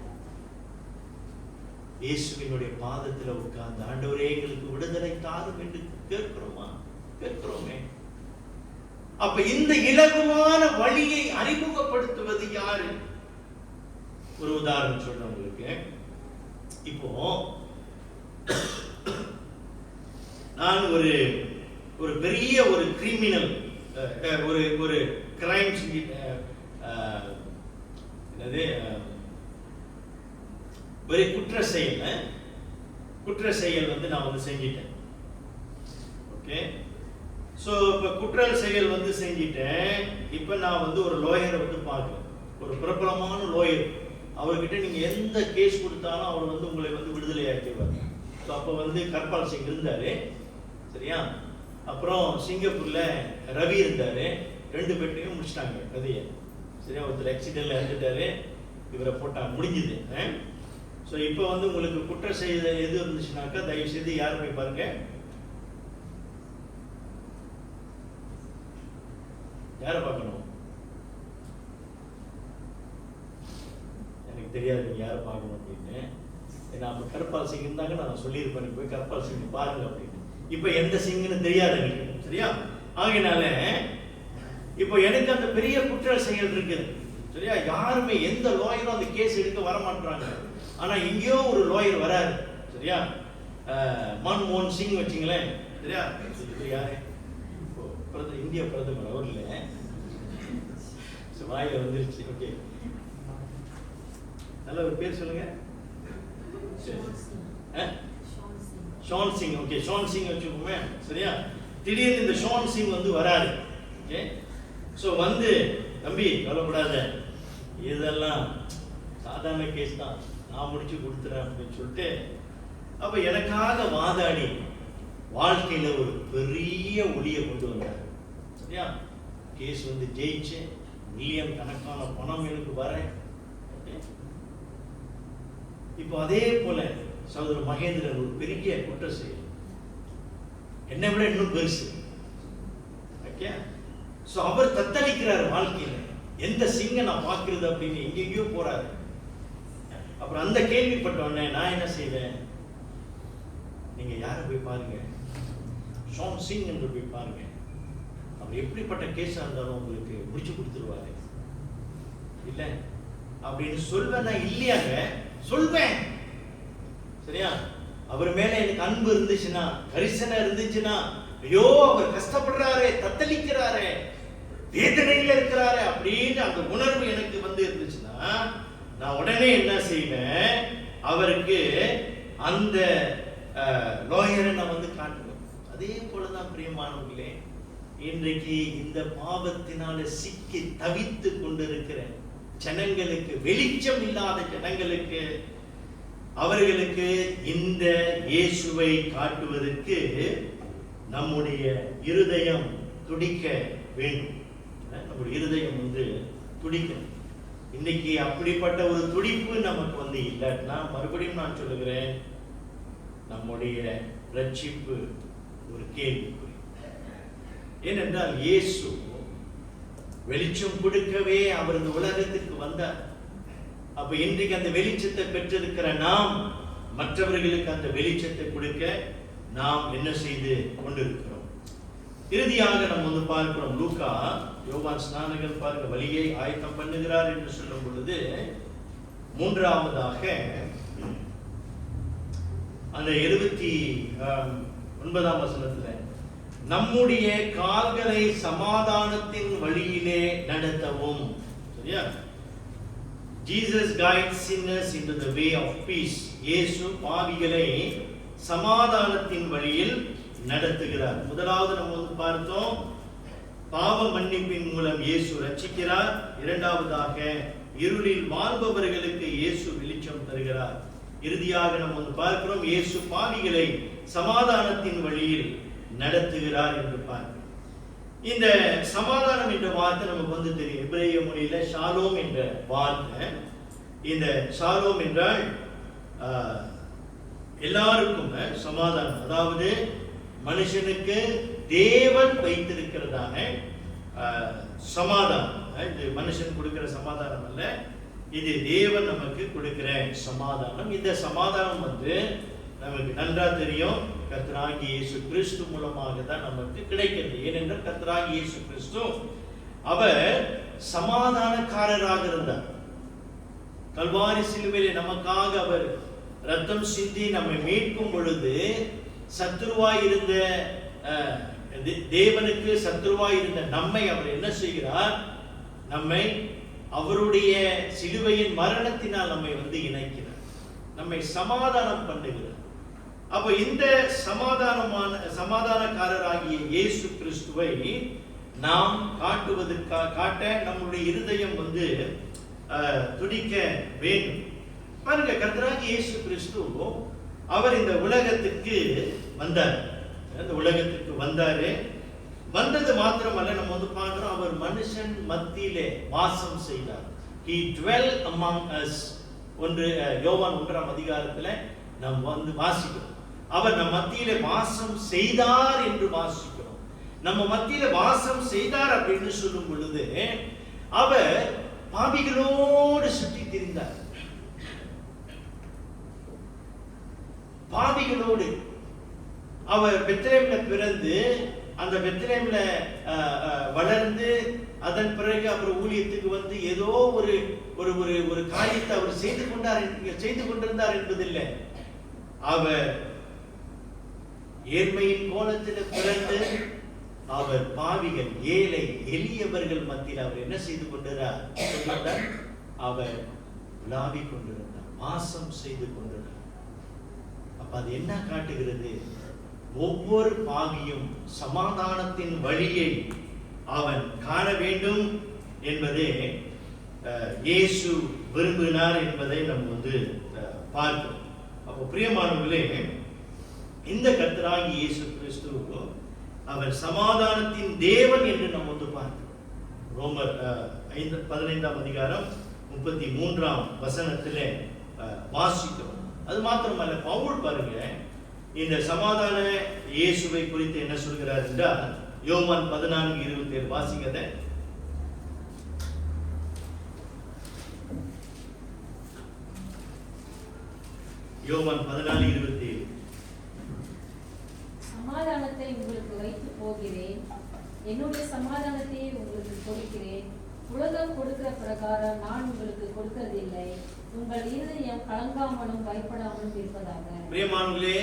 இயேசுவினுடைய பாதத்தில் உட்கார்ந்து, ஆண்டவரே எங்களுக்கு விடுதலை தாரும் என்று கேட்கிறோமா? கேட்கிறோமே. அப்ப இந்த இலகுவான வழியை அறிமுகப்படுத்துவது யாரு? ஒரு உதாரணம் சொல்றேன் உங்களுக்கு. இப்போ நான் ஒரு பெரிய ஒரு கிரிமினல், ஒரு கிரைம் ஒரு குற்ற செயல் நான் செஞ்சிட்டேன். ஓகே, ஸோ இப்போ குற்ற செயல் செஞ்சிட்டேன். இப்போ நான் ஒரு லாயரை பார்க்குறேன், ஒரு பிரபலமான லாயர். அவர்கிட்ட நீங்க எந்த கேஸ் கொடுத்தாலும் அவர் உங்களை விடுதலை ஆக்கிடுவார். ஸோ அப்போ கர்பால் சிங் இருந்தாரு, சரியா? அப்புறம் சிங்கப்பூர்ல ரவி இருந்தாரு. 2 பேர்ட்டையும் முடிச்சிட்டாங்க கதையை, சரியா? ஒருத்தர் ஆக்சிடென்ட்ல இறந்துட்டாரு, இவரை போட்டாங்க, முடிஞ்சுது. ஸோ இப்போ உங்களுக்கு குற்ற செய்த எது இருந்துச்சுனாக்கா தயவு செய்து யார் போய் பாருங்க, யாரை பார்க்கணும்? எனக்கு தெரியாது நீங்க யாரை பார்க்கணும் அப்படின்னு. ஏன்னா அப்ப கர்பால் சிங் இருந்தாங்க, நான் சொல்லியிருப்பேன் போய் கர்பால் சிங் பாருங்க அப்படின்னு. இப்ப எந்த சிங்னு தெரியாது எனக்கு, சரியா? ஆகையினால இப்போ எனக்கு அந்த பெரிய குற்ற செயல் இருக்குது, சரியா? யாருமே எந்த லாயரும் அந்த கேஸ் எடுக்க வர மாட்டாங்க. ஆனா எங்கேயோ ஒரு லாயர் வராரு, சரியா? மன்மோகன் சிங் வச்சுங்களேன், சரியா? யாரு? இந்திய பிரதமர், அவர் இல்லை, வாயில வந்துருச்சு. ஓகே, நல்ல ஒரு பேர் சொல்லுங்க. ஷான் சிங். ஓகே, ஷான் சிங் வச்சுக்கோமே, சரியா? திடீர்னு இந்த ஷான் சிங் வராரு. ஓகே, ஸோ தம்பி கவலைப்படாத, இதெல்லாம் சாதாரண கேஸ் தான், நான் முடிச்சு கொடுத்துறேன் அப்படின்னு சொல்லிட்டு அப்ப எனக்காக வாதாடி வாழ்க்கையில ஒரு பெரிய ஒளியை கொண்டு வந்தார், சரியா? கேஸ் ஜெயிச்சு மில்லியன் கணக்கான பணம் எனக்கு வரேன். இப்போ அதே போல சகோதரர் மகேந்திரன் ஒரு பெரிய குற்ற செயல், என்னை விட இன்னும் பெருசு. ஓகே, ஸோ அவர் தத்தளிக்கிறார் வாழ்க்கையில, எந்த சிங்க நான் பார்க்கிறது அப்படின்னு எங்கெங்கயோ போறாரு. அப்புறம் அந்த கேள்விப்பட்ட உடனே நான் என்ன செய்வேன்? நீங்க யாரை போய் பாருங்க, ஷான் சிங் என்று போய் பாருங்க, அவர் எப்படிப்பட்ட கேஸா இருந்தாலும் உங்களுக்கு முடிச்சு கொடுத்துருவாரு, இல்ல அப்படின்னு சொல்வேன். இல்லையாங்க, சொல்வேன், சரியா? அவர் மேல எனக்கு அன்பு இருந்துச்சுன்னா, கரிசனை இருந்துச்சுன்னா, ஐயோ அவர் கஷ்டப்படுறாரு, தத்தளிக்கிறாரு, வேதனையில இருக்கிறாரு அப்படின்னு அந்த உணர்வு எனக்கு இருந்துச்சுன்னா, நான் உடனே என்ன செய்வேன்? அவருக்கு அந்த லாயரை நான் காட்டுவேன். அதே போலதான் பிரியமானவர்களே, இன்றைக்கு இந்த பாவத்தினால சிக்கி தவித்து கொண்டிருக்கிற ஜனங்களுக்கு, வெளிச்சம் இல்லாத ஜனங்களுக்கு, அவர்களுக்கு இந்த இயேசுவை காட்டுவதற்கு நம்முடைய இருதயம் துடிக்க வேண்டும். நம்முடைய இருதயம் துடிக்கணும். இன்னைக்கு அப்படிப்பட்ட ஒரு துடிப்பு நமக்கு இல்லைன்னா, மறுபடியும் நான் சொல்லுகிறேன், நம்முடைய ரட்சிப்பு ஒரு கேள்விக்குறி. ஏனென்றால் இயேசு வெளிச்சம் கொடுக்கவே அவர் இந்த உலகத்துக்கு வந்தார். அப்ப இன்றைக்கு அந்த வெளிச்சத்தை பெற்றிருக்கிற நாம் மற்றவர்களுக்கு அந்த வெளிச்சத்தை கொடுக்க நாம் என்ன செய்து கொண்டிருக்கிறோம்? இறுதியாக நம்ம பார்க்கிறோம், லூக்கா யோவான் ஸ்நானகன் பாருங்க வழியை ஆயத்தம் பண்ணுகிறார் என்று சொல்லும் பொழுது, மூன்றாவதாக அந்த 79ஆம் வசனத்துல நம்முடைய கால்களை சமாதானத்தின் வழியிலே நடத்தவும். சரியா? Jesus guides sinners into the way of peace. இயேசு பாவிகளை சமாதானத்தின் வழியில் நடத்துகிறார். முதலாவது நம்ம பார்த்தோம், பாவ மன்னிப்பின் மூலம் இயேசு ரட்சிக்கிறார். இரண்டாவதாக இருளில் வாழ்பவர்களுக்கு இயேசு வெளிச்சம் தருகிறார். இறுதியாக நம்ம பார்க்கிறோம், இயேசு பாவிகளை சமாதானத்தின் வழியில் நடத்துகிறார் என்று பார்க்கிறோம். இந்த சமாதானம் என்ற வார்த்தை நமக்கு தெரியும். எபிரேய மொழியில ஷாலோம் என்ற வார்த்தை. இந்த ஷாலோம் என்றால் எல்லாருக்கும் சமாதானம், அதாவது மனுஷனுக்கு தேவன் வைத்திருக்கிறதான சமாதானம். இது மனுஷன் கொடுக்கிற சமாதானம் அல்ல, இது தேவன் நமக்கு கொடுக்கிற சமாதானம். இந்த சமாதானம் நமக்கு நன்றா தெரியும், கர்த்தராகிய இயேசு கிறிஸ்து மூலமாக தான் நமக்கு கிடைக்கிறது. ஏனென்றால் கர்த்தராகிய இயேசு கிறிஸ்து அவர் சமாதானக்காரராக இருந்தார். கல்வாரி சிலுவையிலே நமக்காக அவர் ரத்தம் சிந்தி நம்மை மீட்கும் பொழுது சத்துருவாய் இருந்த தேவனுக்கு சத்துருவாய் இருந்த நம்மை அவர் என்ன செய்கிறார்? நம்மை அவருடைய சிலுவையின் மரணத்தினால் நம்மை இணைக்கிறார், நம்மை சமாதானம் பண்ணுகிறார். அப்ப இந்த சமாதானக்காரராகிய இயேசு கிறிஸ்துவை நாம் காட்ட நம்முடைய இருதயம் துடிக்க வேண்டும். பாருங்க, கர்த்தராகிய இயேசு கிறிஸ்து அவர் இந்த உலகத்துக்கு வந்தார். இந்த உலகத்துக்கு வந்தது மாத்திரமல்ல, நம்ம பார்க்கிறோம், அவர் மனுஷன் மத்தியிலே வாசம் செய்தார். He dwelt among us. யோவான் 1ஆம் அதிகாரத்துல நாம் வாசிக்கிறோம், அவர் நம் மத்தியிலே வாசம் செய்தார் என்று வாசிக்கிறோம். நம்ம மத்தியில வாசம் செய்தார் அப்படின்னு சொல்லும் பொழுது அவர் பாவிகளோடு சுற்றி திரிந்தார். பாவிகளோடு அவர் பெத்லெஹேம்ல பிறந்து, அந்த பெத்லெஹேம்ல வளர்ந்து, அதன் பிறகு அவர் ஊழியத்துக்கு ஏதோ ஒரு ஒரு ஒரு காரியத்தை அவர் செய்து கொண்டிருந்தார் என்பதில்லை. அவர் ஏழ்மையின் கோலத்தில் பிறந்து அவர் பாவிகள், ஏழை, எளியவர்கள் மத்தியில் அவர் என்ன செய்து கொண்டிருந்தார்? அவர் விளாவிக் கொண்டிருந்தார், வாசம் செய்து கொண்டிருந்தார். அப்ப அது என்ன காட்டுகிறது? ஒவ்வொரு பாவியும் சமாதானத்தின் வழியை அவன் காண வேண்டும் என்பதே இயேசு விரும்பினார் என்பதை நம்ம பார்க்கிறோம். அப்போ பிரியமானவர்களே, இந்த கர்த்தராகிய இயேசு கிறிஸ்து அவர் சமாதானத்தின் தேவன் என்று நம்ம பார்க்கிறோம். ரோமர் 15ஆம் அதிகாரம் 33ஆம் வசனத்திலே வாசிக்கிறோம். அது மாத்திரமல்ல, பவுல் பாருங்க, இந்த சமாதான இயேசுவை குறித்து என்ன சொல்கிறார் என்றால், யோவான் 14:27 வாசிக்கத. யோவான் 14:27. சமாதானத்தை உங்களுக்கு வைத்து போகிறேன், என்னுடைய சமாதானத்தை உங்களுக்கு கொடுக்கிறேன். உலகம் கொடுக்கிற பிரகாரம் நான் உங்களுக்கு கொடுக்கிறதில்லை. உங்கள் இருதயம் கலங்காமலும் பயப்படாமலும் இருப்பதாக. பிரியமானவர்களே,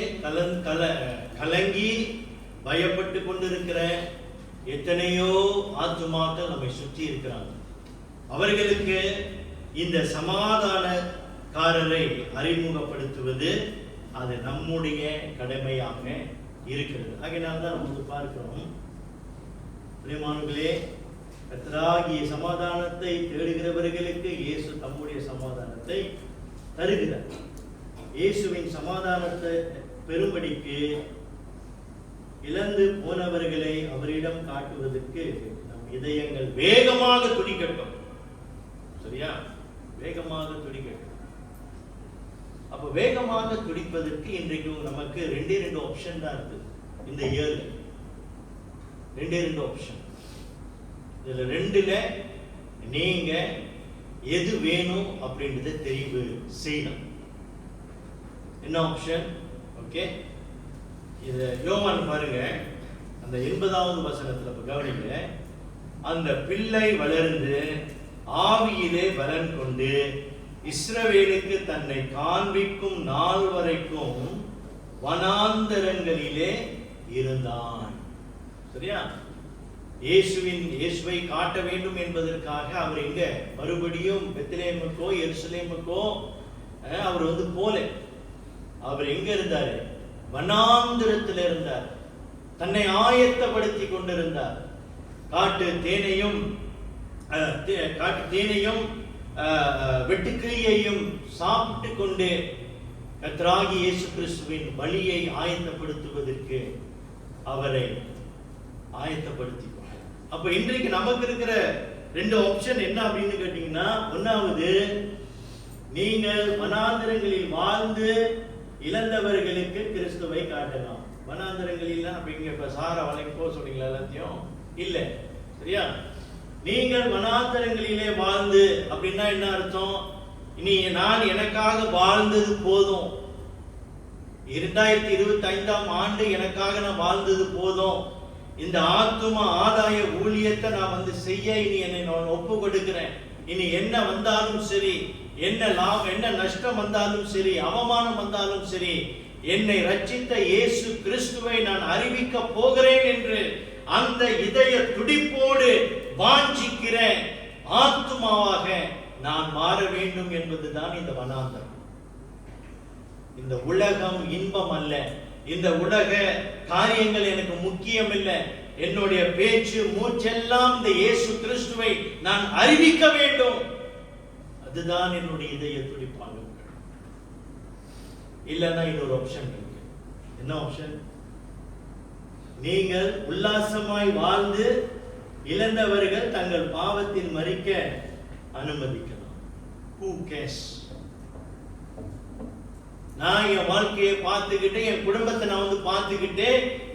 கலங்கி பயப்பட்டு கொண்டிருக்கிற எத்தனையோ ஆத்துமாக்கள் நம்மை சுற்றி இருக்கிறாங்க. அவர்களுக்கு இந்த சமாதானக்காரரை அறிமுகப்படுத்துவது அது நம்முடைய கடமையாக இருக்கிறது. ஆகையினால்தான் நம்ம பார்க்கிறோம், பிரியமானவர்களே, கர்த்தராகிய சமாதானத்தை தேடுகிறவர்களுக்கு இயேசு தம்முடைய சமாதானத்தை தருகிறார். இயேசுவின் சமாதானத்தை பெறும்படிக்கு இழந்து போனவர்களை அவரிடம் காட்டுவதற்கு நம் இதயங்கள் வேகமாக துடிக்கட்டும். சரியா? வேகமாக துடிக்கட்டும். அப்ப வேகமாக துடிப்பதற்கு இன்றைக்கு நமக்கு ரெண்டு ஆப்ஷன் தான் இருக்கு. இந்த இயர்ல ரெண்டு ஆப்ஷன். இதுல ரெண்டுல நீங்க எது வேணும் அப்படின்றத தெரிவு செய்யணும். என்ன ஆப்ஷன்? ஓகே, இத யோவான் பாருங்க, அந்த 80வது வசனத்துல கவனிங்க. அந்த பிள்ளை வளர்ந்து ஆவியிலே பலன் கொண்டு இஸ்ரவேலுக்கு தன்னை காண்பிக்கும் நாள் வரைக்கும் வனாந்தரங்களிலே இருந்தான். சரியா? இயேசுவை காட்ட வேண்டும் என்பதற்காக அவர் எங்க மறுபடியும் பெத்லகேமுக்கோ எருசலேமுக்கோ அவர் போல. அவர் எங்க இருந்தாரு? வனாந்தரத்தில் இருந்தார். தன்னை ஆயத்தப்படுத்தி கொண்டிருந்தார். காட்டு தேனையும் வெட்டுக்கிளியையும் சாப்பிட்டு கொண்டு கர்த்தராகிய இயேசு கிறிஸ்துவின் பலியை ஆயத்தப்படுத்துவதற்கு அவரை ஆயத்தப்படுத்தி கொண்டார். அப்ப இன்றைக்கு நமக்கு இருக்கிற 2 ஆப்ஷன் என்ன அப்படின்னு கேட்டீங்கன்னா, ஒன்னாவது, நீங்கள் வனாந்தரங்களில் வாழ்ந்து இழந்தவர்களுக்கு கிறிஸ்துவை காட்டலாம். வனாந்தரங்களில் இப்ப சாரா வளைக்கு போக சொன்னீங்களா? எல்லாத்தையும் இல்ல. சரியா? நீங்கள் வனாந்தரங்களிலே வாழ்ந்து அப்படின்னா என்ன அர்த்தம்? இனி நான் எனக்காக வாழ்ந்தது போதும், 2025ஆம் ஆண்டு எனக்காக நான் வாழ்ந்தது போதும், இந்த ஆத்தும ஆதாய ஊழியத்தை நான் செய்ய இனி என்னை நான் ஒப்பு கொடுக்கிறேன். இனி என்ன வந்தாலும் சரி, என்ன லாபம் என்ன நஷ்டம் வந்தாலும் சரி, அவமானம் வந்தாலும் சரி, என்னை ரட்சித்த இயேசு கிறிஸ்துவை நான் அறிவிக்க போகிறேன் என்று அந்த இதய துடிப்போடு வாஞ்சிக்கிற ஆத்துமாவாக நான் மாற வேண்டும் என்பதுதான் இந்த வனாந்தரம். இந்த உலகம் இன்பம் அல்ல, இந்த உலக காரியங்கள் எனக்கு முக்கியம் இல்லை. என்னுடைய பேச்சு மூச்செல்லாம் இந்த இயேசு கிறிஸ்துவை நான் அறிவிக்க வேண்டும். அதுதான் என்னுடைய இதய துடிப்பாக. இல்லைன்னா இன்னொரு ஆப்ஷன் இருக்கு. என்ன ஆப்ஷன்? நீங்கள் உல்லாசமாய் வாழ்ந்து இழந்தவர்கள் தங்கள் பாவத்தில் மரிக்க அனுமதிக்கலாம். Who cares? நான் என் வாழ்க்கையை பார்த்துக்கிட்டு, என் குடும்பத்தை நான் பார்த்துக்கிட்டு,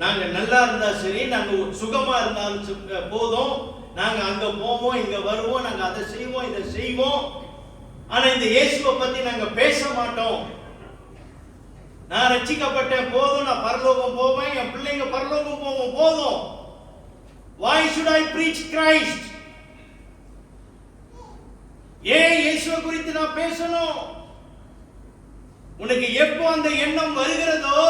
நாங்க நல்லா இருந்தா சரி, நாங்க சுகமா இருந்தாலும் போதும், நாங்க அங்க போவோம், இங்க வருவோம், நாங்க அதை செய்வோம், இதை செய்வோம். ஆனா இந்த இயேசுவை பத்தி நாங்க பேச மாட்டோம். நான் ரட்சிக்கப்பட்டேன் போதும், நான் பரலோகம் போவேன், என் பிள்ளைங்க பரலோகம் போவோம் போதும். Why should I preach Christ? ஏன் இயேசுவை குறித்து நான் பேசணும்? உனக்கு எப்போ அந்த எண்ணம் வருகிறதோ,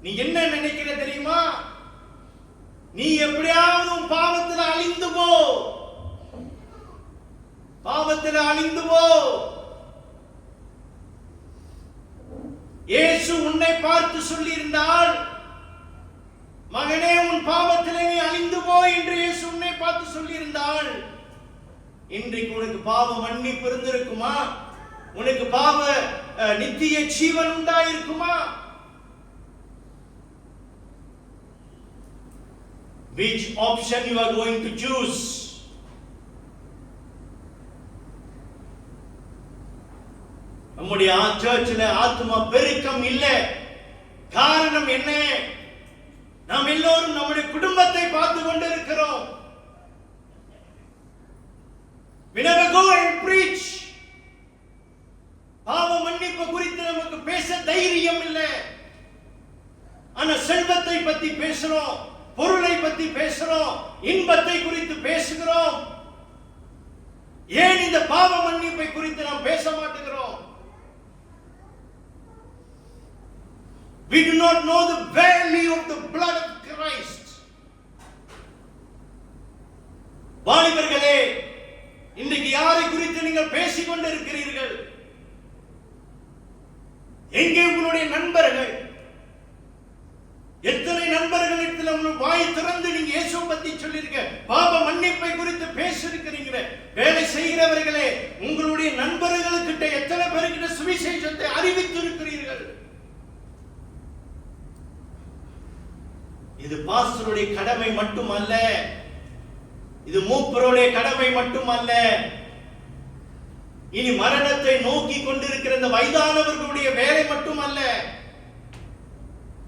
நீ என்ன நினைக்கிற தெரியுமா? நீ எப்படியாவது உன் பாவத்தில் அழிந்து போ, பாவத்தில் அழிந்து போ. இயேசு உன்னை பார்த்து சொல்லி இருந்தால், மகனே உன் பாவத்திலே நீ அழிந்து போ என்று இயேசு உன்னை பார்த்து சொல்லி இருந்தால், இன்றைக்கு உனக்கு பாவ மன்னிப்பு இருந்திருக்குமா? உனக்கு பாவ நித்திய ஜீவன் உண்டாயிருக்குமா? Which option you are going to choose? நம்முடைய சர்ச்சில் ஆத்மா பெருக்கம் இல்லை. காரணம் என்ன? நாம் எல்லோரும் நம்முடைய குடும்பத்தை பார்த்து கொண்டிருக்கிறோம். We never go and preach. பாவ மன்னிப்பு குறித்து நமக்கு பேச தைரியம் இல்லை. ஆனா செல்வத்தை பத்தி பேசுறோம், பொருளை பத்தி பேசுறோம், இன்பத்தை குறித்து பேசுகிறோம். ஏன் இந்த பாவ மன்னிப்பை குறித்து நாம் பேச மாட்டேங்கிறோம்? We do not know the value of the blood of Christ. வாலிபர்களே, இன்றைக்கு யாரை குறித்து நீங்கள் பேசிக் கொண்டிருக்கிறீர்கள்? எங்கே உங்களுடைய நண்பர்கள்? எத்தனை நண்பர்களிடத்தில் உங்கள் வாய் திறந்து நீங்க இயேசுவை பத்தி சொல்லிருக்க, பாவ மன்னிப்பை குறித்து பேசியிருக்கிறீங்க? வேலை செய்கிறவர்களே, உங்களுடைய நண்பர்களுக்கிட்ட எத்தனை பேருக்கிட்ட சுவிசேஷத்தை அறிவித்து இருக்கிறீர்கள்? இது பாஸ்டருடைய கடமை மட்டுமல்ல, இது மூப்பருடைய கடமை மட்டுமல்ல, இனி மரணத்தை நோக்கி கொண்டிருக்கிற இந்த வயதானவர்களுடைய வேலை மட்டுமல்ல.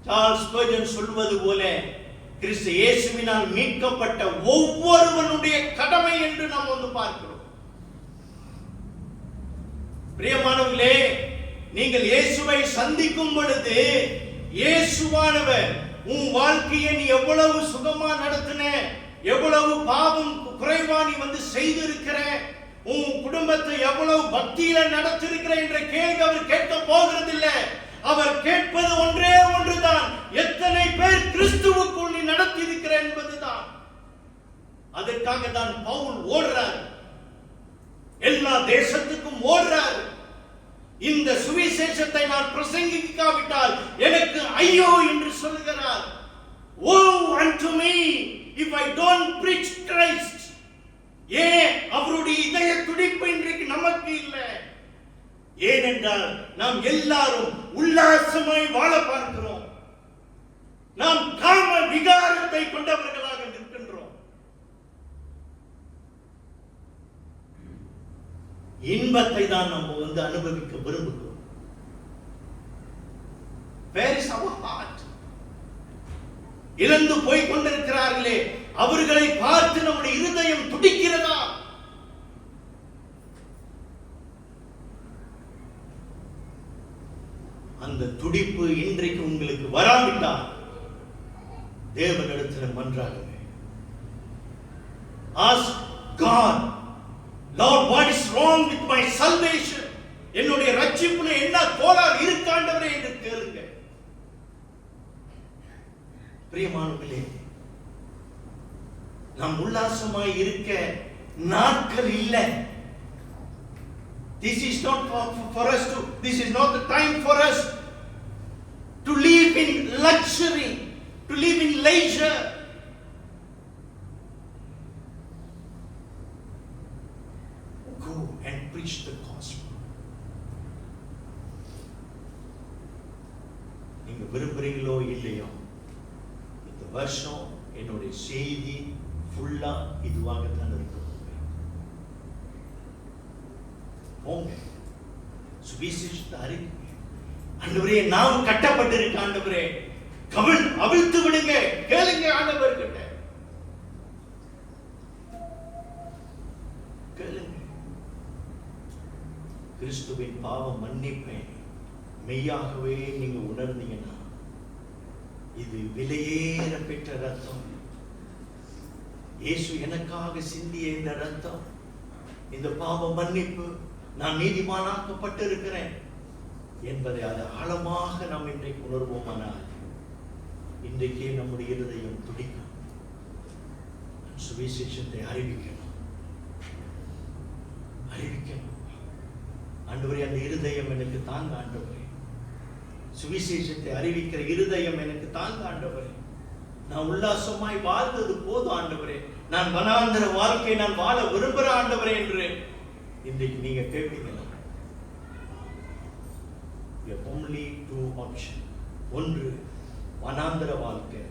சார்ல்ஸ் ஸ்பர்ஜன் சொல்வது போல, கிறிஸ்து இயேசுவினால் மீட்கப்பட்ட ஒவ்வொருவனுடைய கடமை என்று நாம் பார்க்கிறோம். பிரியமானவர்களே, நீங்கள் இயேசுவை சந்திக்கும் பொழுது, இயேசுவானவர் உன் வாழ்க்கையை நீ எவ்வளவு சுகமா நடத்தின, எவ்வளவு பாவம் குறைவா நீ செய்திருக்கிற, உன் குடும்பத்தை எவ்வளவு பக்தியில நடத்திருக்கிற என்ற கேள்வி அவர் கேட்க போகிறதில்லை. அவர் கேட்பது ஒன்றே ஒன்றுதான், எத்தனை பேர் கிறிஸ்துவுக்குள் நீ நடத்தி இருக்கிற என்பதுதான். அதற்காக தான் பவுல் ஓடுறார், எல்லா தேசத்துக்கும் ஓடுறார். இந்த சுவிசேஷத்தை நான் பிரசங்கிக்காவிட்டால் எனக்கு ஐயோ என்று சொல்கிறார். Woe unto me if I don't preach Christ. ஏன் அவருடைய இதய துடிப்பு இன்றைக்கு நமக்கு இல்லை? ஏனென்றால் நாம் எல்லாரும் உல்லாசமாய் வாழ பார்க்கிறோம். நாம் காம விகாரத்தை கொண்டவர்களாக நிற்கின்றோம். இன்பத்தை தான் நம்ம அனுபவிக்க விரும்புகிறோம். Where is our heart? இழந்து போய் கொண்டிருக்கிறார்களே, அவர்களை பார்த்து நம்முடைய இருதயம் துடிக்கிறதா? அந்த துடிப்பு இன்றைக்கு உங்களுக்கு வராவிட்டால் தேவனிடத்தில் மன்றாடுங்க. Ask God, Lord, what is wrong with my salvation? என்னுடைய ரட்சிப்புல என்ன கோளாறு இருக்காண்டவரே என்று கேளுங்க. பிரியமானவர்களே, நாம் உல்லாசமாய் இருக்க நாட்கள் இல்லை. This is not the time for us to live in luxury, to live in leisure. Go and preach the gospel. நீங்க விரும்புறீங்களோ இல்லையோ, இந்த வருஷம் என்னுடைய செய்தி ஃபுல்லா இதுவாகத்தான் இருக்கும். போங்க, சுவிசேஷத்தை அறிவிங்க. ஆண்டவரே, நாம் கட்டப்பட்டிருக்க ஆண்டவரே, அவிழ்த்து விடுங்க, கேளுங்க ஆண்டவர்கிட்ட, கேளுங்க. கிறிஸ்துவின் பாவ மன்னிப்பை மெய்யாகவே நீங்க உணர்ந்தீங்கன்னா, இது விலையேற பெற்ற ரத்தம். இயேசு எனக்காக சிந்திய இந்த ரத்தம், இந்த பாவ மன்னிப்பு, நான் நீதிமானாக்கப்பட்டிருக்கிறேன் என்பதை அது ஆழமாக நாம் இன்றைக்கு உணர்வோமானால், இன்றைக்கே நம்முடைய இருதயம் துடிக்கும். சுவிசேஷத்தை அறிவிக்கணும். ஆண்டவரே, அந்த இருதயம் எனக்கு தாங்க ஆண்டவரே. சுவிசேஷத்தை அறிவிக்கிற இருதயம் எனக்கு தாங்க ஆண்டவரே. நான் உல்லாசமாய் வாழ்ந்தது போதும் ஆண்டவரே, நான் வனாந்தர வாழ்க்கை நான் வாழ விரும்புகிற ஆண்டவரே என்று இன்றைக்கு நீங்க கேட்பீங்களா? only two options. ஒன்று வனாந்தர வாழ்க்கை,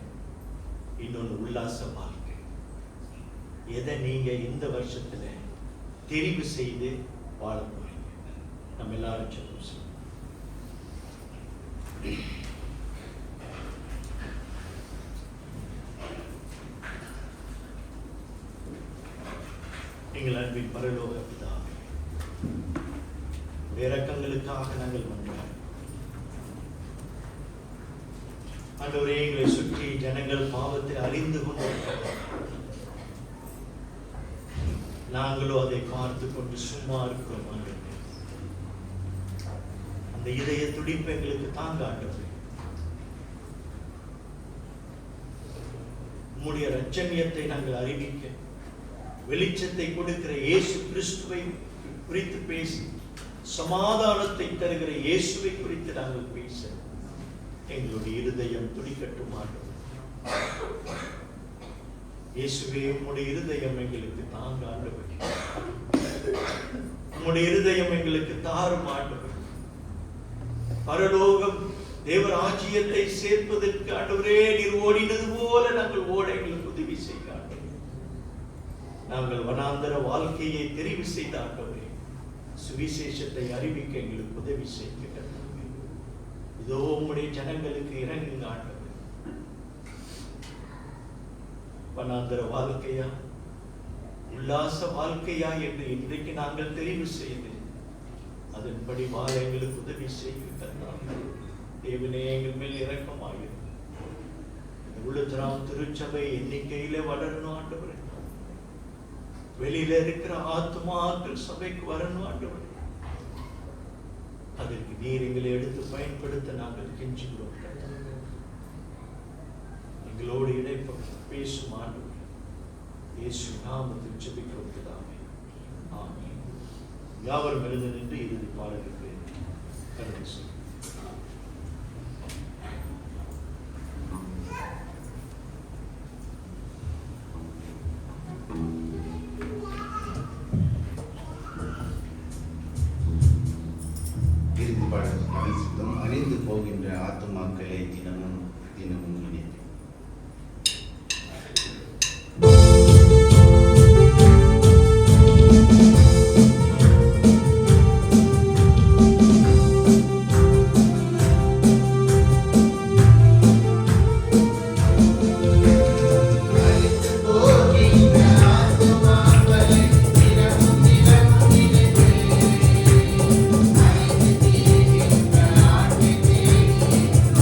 இன்னொன்று உல்லாச வாழ்க்கை. எதை நீங்க இந்த வருஷத்துல தெரிவு செய்து வாழ போறீங்க? நம்ம எல்லாரும் சொல்லுவோம். எங்கள் அன்பின் பரலோக பிதாவே, இரக்கங்களுக்காக நாங்கள் மன்றாடுகிறோம். ஆண்டவரே, எங்களை சுற்றி ஜனங்கள் பாவத்தை அறிந்து கொண்டிருக்கிறார்கள். நாங்களோ அதை பார்த்து கொண்டு சும்மா இருக்கிறோம். ஆண்டவரே, அந்த இதய துடிப்பு எங்களுக்கு தாங்க ஆண்டவரே. உம்முடைய இரட்சணியத்தை நாங்கள் அறிவிக்க, வெளிச்சத்தை கொடுக்கிற இயேசு கிறிஸ்துவை குறித்து பேசி, சமாதானத்தை தருகிற இயேசுவை குறித்து நாங்கள் பேச எங்களுடைய இருதயம் துடிக்கட்டும் ஆண்டவரே. இயேசுவே, உம்முடைய இருதயம் எங்களுக்கு தாங்க ஆண்டவரே. உம்முடைய இருதயம் எங்களுக்கு தாரும் ஆண்டவரே. பரலோகம் தேவராஜ்யத்தை சேர்ப்பதற்கு ஆண்டவரே நீர் ஓடினது போல நாங்கள் ஓட எங்களுக்கு உதவி செய்ய. நாங்கள் வனாந்தர வாழ்க்கையை தெரிவு செய்த ஆண்டவரே, சுவிசேஷத்தை அறிவிக்க எங்களுக்கு உதவி செய்ய. இதோ உம்முடைய ஜனங்களுக்கு இறங்குங்க ஆண்டவரே. வனாந்தர வாழ்க்கையா உல்லாச வாழ்க்கையா என்று இன்றைக்கு நாங்கள் தெரிவு செய்து அதன்படி வாழ எங்களுக்கு உதவி செய்ய. தேவனே, எங்கள் மேல் இரக்கமாயிரு. உள்ளத்திராம் திருச்சபை எண்ணிக்கையிலே வளரணும் ஆண்டவரே. வெளியில இருக்கிற ஆத்மாக்கள் சபைக்கு வரணும் ஆண்டவரே. அதற்கு நீர் எங்களை எடுத்து பயன்படுத்த நாங்கள் கெஞ்சுகிறோம் கர்த்தாவே. எங்களோடு இடைப்பட்டு பேசும் ஆண்டவரே, இயேசு நாமத்தில் ஜெபிக்கிறோம் பிதாவே. ஆமென். யாவரும் எழுந்து நின்று இறுதி பாடலுக்கு கருணை செய்யும். இறுதி பாடல் அனைத்தும் அழிந்து போகின்ற ஆத்துமாக்களை தினமும் தினமும் நினைத்து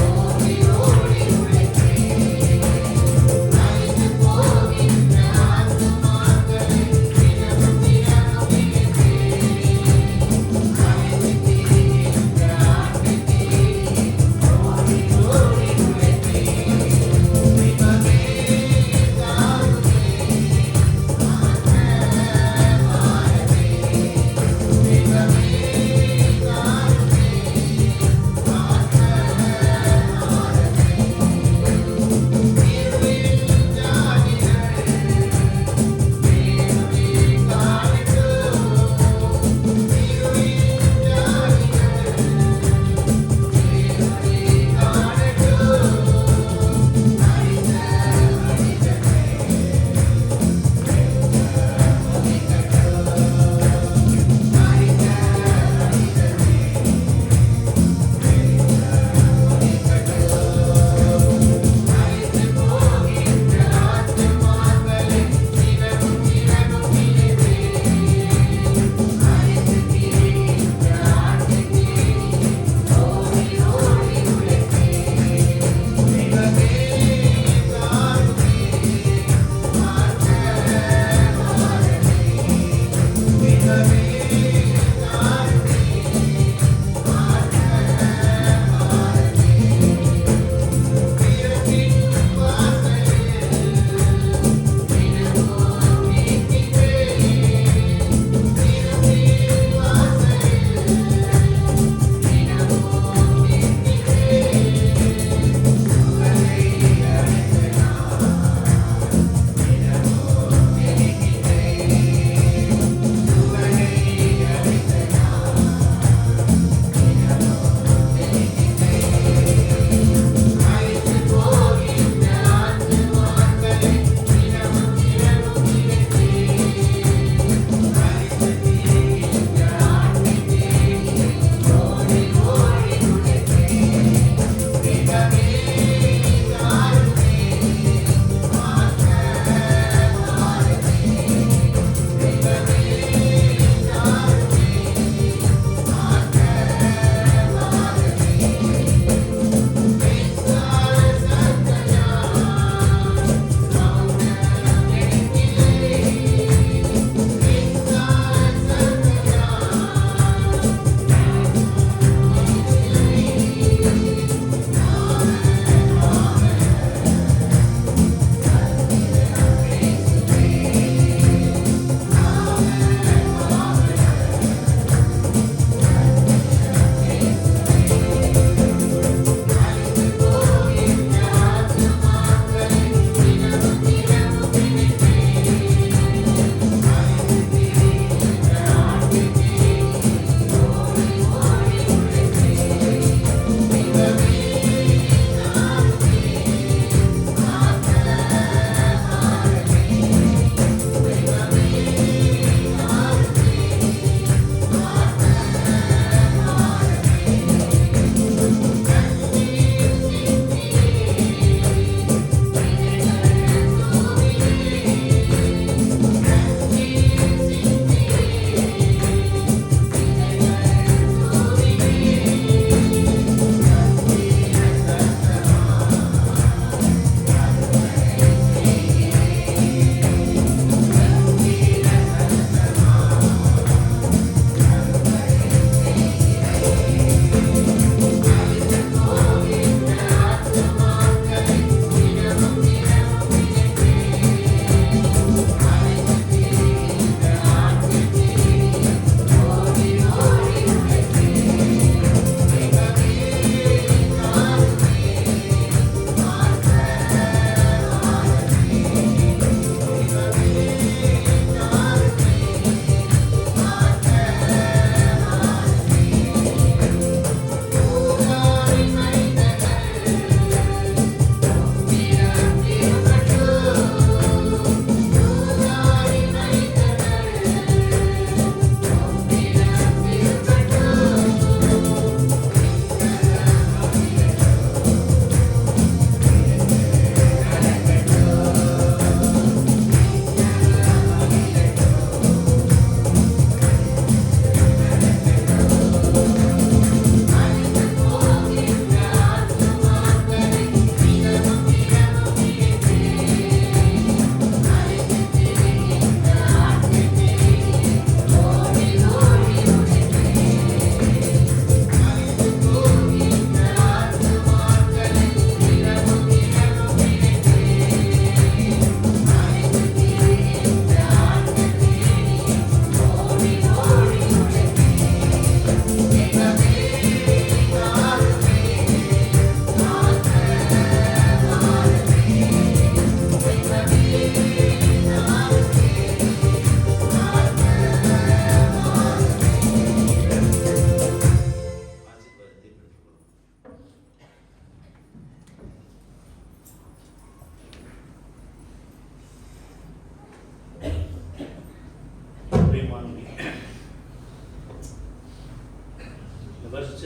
ஓடி ஓடி உழைக்க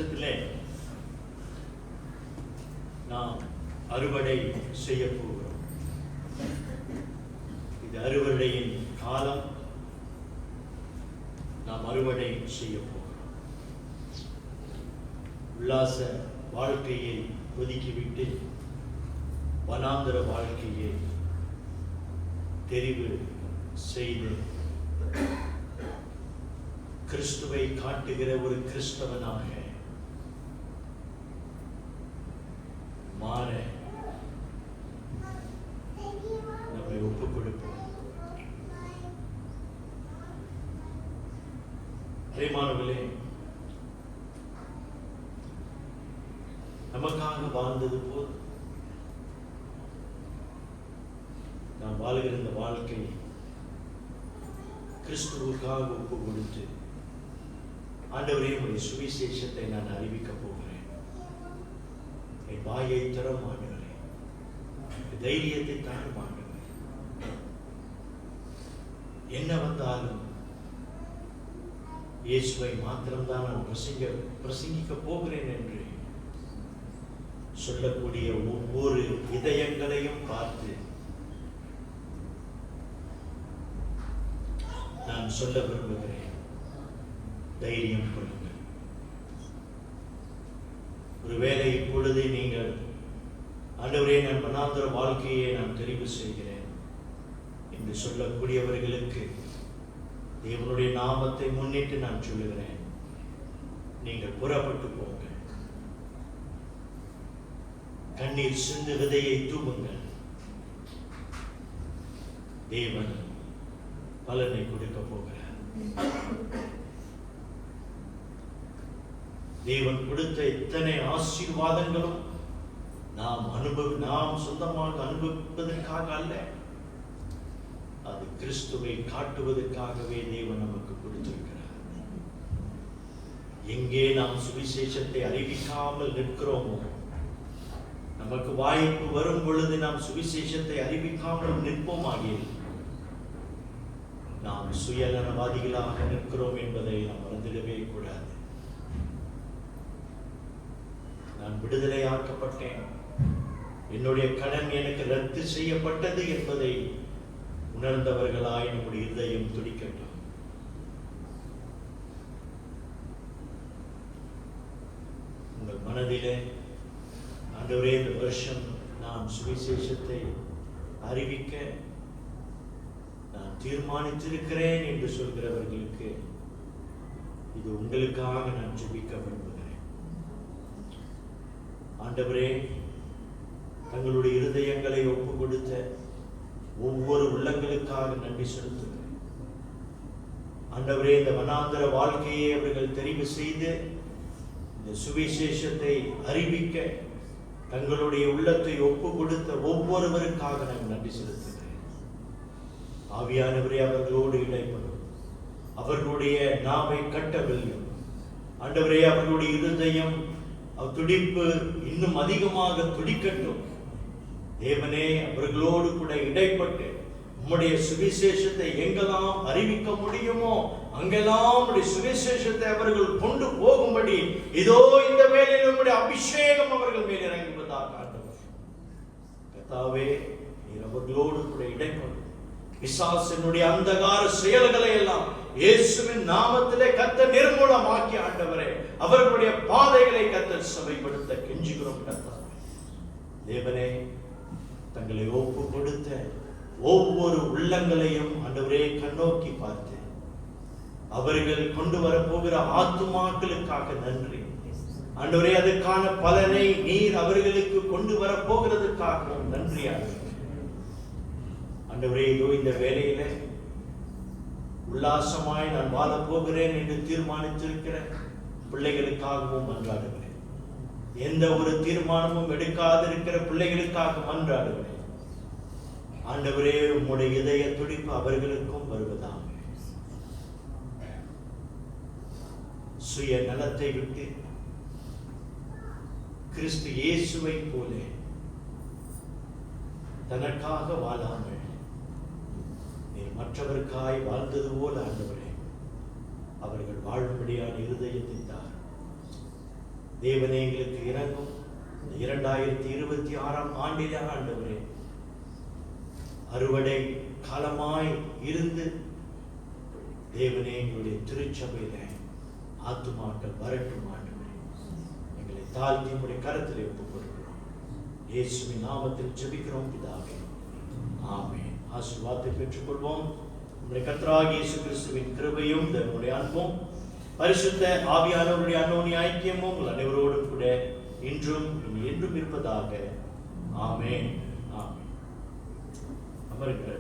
வருஷத்திலே நாம் அறுவடை செய்ய போகிறோம். இது அறுவடையின் காலம். நாம் அறுவடை செய்ய போகிறோம். உல்லாச வாழ்க்கையை ஒதுக்கிவிட்டு வனாந்தர வாழ்க்கையை தெரிவு செய்து கிறிஸ்துவை காட்டுகிற ஒரு கிறிஸ்தவனாக மாற நம்மை ஒப்புக் கொடுப்போம். பிரியமானவர்களே, நமக்காக வாழ்ந்தது போல் நாம் வாழ்கிற இந்த வாழ்க்கை கிறிஸ்துவுக்காக ஒப்பு கொடுத்து, ஆண்டவரே உடைய சுவிசேஷத்தை நான் அறிவிக்கப் போகிறேன். என் வாயை தரும் ஆண்டவரே, தைரியத்தை தாரும் ஆண்டவரே. என்ன வந்தாலும் இயேசுவை மாத்திரம்தான் நான் பிரசங்கிக்க போகிறேன் என்று சொல்லக்கூடிய ஒவ்வொரு இதயங்களையும் பார்த்து நான் சொல்ல விரும்புகிறேன், தைரியம் கொள்ளுங்கள். ஒருவேளை இப்பொழுது நீங்கள், ஆண்டவரே நான் வனாந்தர வாழ்க்கையை நான் தெரிவு செய்கிறேன் என்று சொல்லக்கூடியவர்களுக்கு தேவனுடைய நாமத்தை முன்னிட்டு நான் சொல்லுகிறேன், நீங்கள் புறப்பட்டு போங்க. கண்ணீர் சிந்து விதையை தூவுங்கள். தேவன் பலனை கொடுக்க போகிறார். தேவன் கொடுத்த இத்தனை ஆசீர்வாதங்களும் நாம் சொந்தமாக அனுபவிப்பதற்காக அல்ல, அது கிறிஸ்துவை காட்டுவதற்காகவே தேவன் நமக்கு கொடுத்திருக்கிறார். எங்கே நாம் சுவிசேஷத்தை அறிவிக்காமல் நிற்கிறோமோ, நமக்கு வாய்ப்பு வரும் பொழுது நாம் சுவிசேஷத்தை அறிவிக்காமல் நிற்போமாகில் நாம் சுயநலவாதிகளாக நிற்கிறோம் என்பதை நாம் மறந்துடவே கூடாது. நான் விடுதலையாக்கப்பட்டேன், என்னுடைய கடன் எனக்கு ரத்து செய்யப்பட்டது என்பதை உணர்ந்தவர்களாய் நம்முடைய இதயம் துடிக்கட்டும். உங்கள் மனதிலே, ஆண்டவரே இந்த வருஷம் நான் சுவிசேஷத்தை அறிவிக்க நான் தீர்மானித்திருக்கிறேன் என்று சொல்கிறவர்களுக்கு இது உங்களுக்காக நான் ஜெபிக்க விரும்புகிறேன். ஆண்டவரே, தங்களுடைய இருதயங்களை ஒப்பு கொடுத்த ஒவ்வொரு உள்ளங்களுக்காக நன்றி செலுத்துகிறேன். ஆண்டவரே, இந்த வனாந்தர வாழ்க்கையை அவர்கள் தெரிவு செய்து இந்த சுவிசேஷத்தை அறிவிக்க தங்களுடைய உள்ளத்தை ஒப்பு கொடுத்த ஒவ்வொருவருக்காக நான் நன்றி செலுத்துகிறேன். ஆவியானவரே, அவர்களோடு இடைப்படும், அவர்களுடைய நாவை கட்டவில்லையும். ஆண்டவரே, அவர்களுடைய இருதயம் துடிப்பு இன்னும் அதிகமாக துடிக்கட்டும். தேவனே, அவர்களோடு கூட இடைப்பட்டு உம்முடைய சுவிசேஷத்தை எங்கெல்லாம் அறிவிக்க முடியுமோ அங்கெல்லாம் உம்முடைய சுவிசேஷத்தை அவர்கள் கொண்டு போகும்படி இதோ இந்த வேளையில் உம்முடைய அபிஷேகம் அவர்கள் மேல் இறங்குவதாக ஆண்டவரே. கர்த்தாவே, நீர் அவர்களோடு கூட இடைப்படும். பிசாசினுடைய அந்தகார செயல்களை எல்லாம் இயேசுவின் நாமத்திலே கர்த்தர் நிர்மூலமாக்கி ஆண்டவரே, அவர்களுடைய பாதைகளை கர்த்தர் சபைப்படுத்த கெஞ்சுகிறோம். கர்த்தாவே, தேவனே, தங்களை ஒப்பு கொடுத்த ஒவ்வொரு உள்ளங்களையும் ஆண்டவரே கண்ணோக்கி பார்த்து அவர்கள் கொண்டு வரப்போகிற ஆத்துமாக்களுக்காக நன்றி ஆண்டவரே. அதற்கான பலனை நீர் அவர்களுக்கு கொண்டு வரப்போகிறதுக்காக நன்றி ஆண்டவரே. இதோ இந்த வேளையில உல்லாசமாய் நான் வாழப் போகிறேன் என்று தீர்மானித்திருக்கிற பிள்ளைகளுக்காகவும் மன்றாடுகிறேன். எந்த ஒரு தீர்மானமும் எடுக்காதிருக்கிற பிள்ளைகளுக்காக மன்றாடுகிறேன். ஆண்டவரே, உம்முடைய இதய துடிப்பு அவர்களுக்கும் வருவதாக. சுய நலத்தை விட்டு கிறிஸ்து இயேசுவை போல தனக்காக வாழாமல் நீர் மற்றவருக்காய் வாழ்ந்தது போல ஆண்டவரே அவர்கள் வாழும்படியான இருதயத்தை தார். தேவனே எங்களுக்கு இறங்கும். 2026 ஆண்டிலே ஆண்டவரே அறுவடை காலமாய் இருந்து தேவனே எங்களுடைய திருச்சபையில ஆத்துமாக்கள் வரட்டும் ஆண்டவரே. எங்களை தாழ்த்தி உடைய கரத்தில் ஒப்புக் கொடுக்கிறோம். இயேசுவின் நாமத்தில் ஜெபிக்கிறோம் பிதாவே, ஆமென். ஆசீர்வாதத்தை பெற்றுக்கொள்வோம். நம்முடைய கர்த்தராகிய இயேசு கிறிஸ்துவின் கிருபையும் நம்முடைய அன்பும் பரிசுத்த ஆவியானவருடைய அன்யோன்ய ஐக்கியமும் உங்கள் அனைவரோடும் கூட இன்றும் இனி என்றும் இருப்பதாக. ஆமென். ஆமென். அமருங்கள்.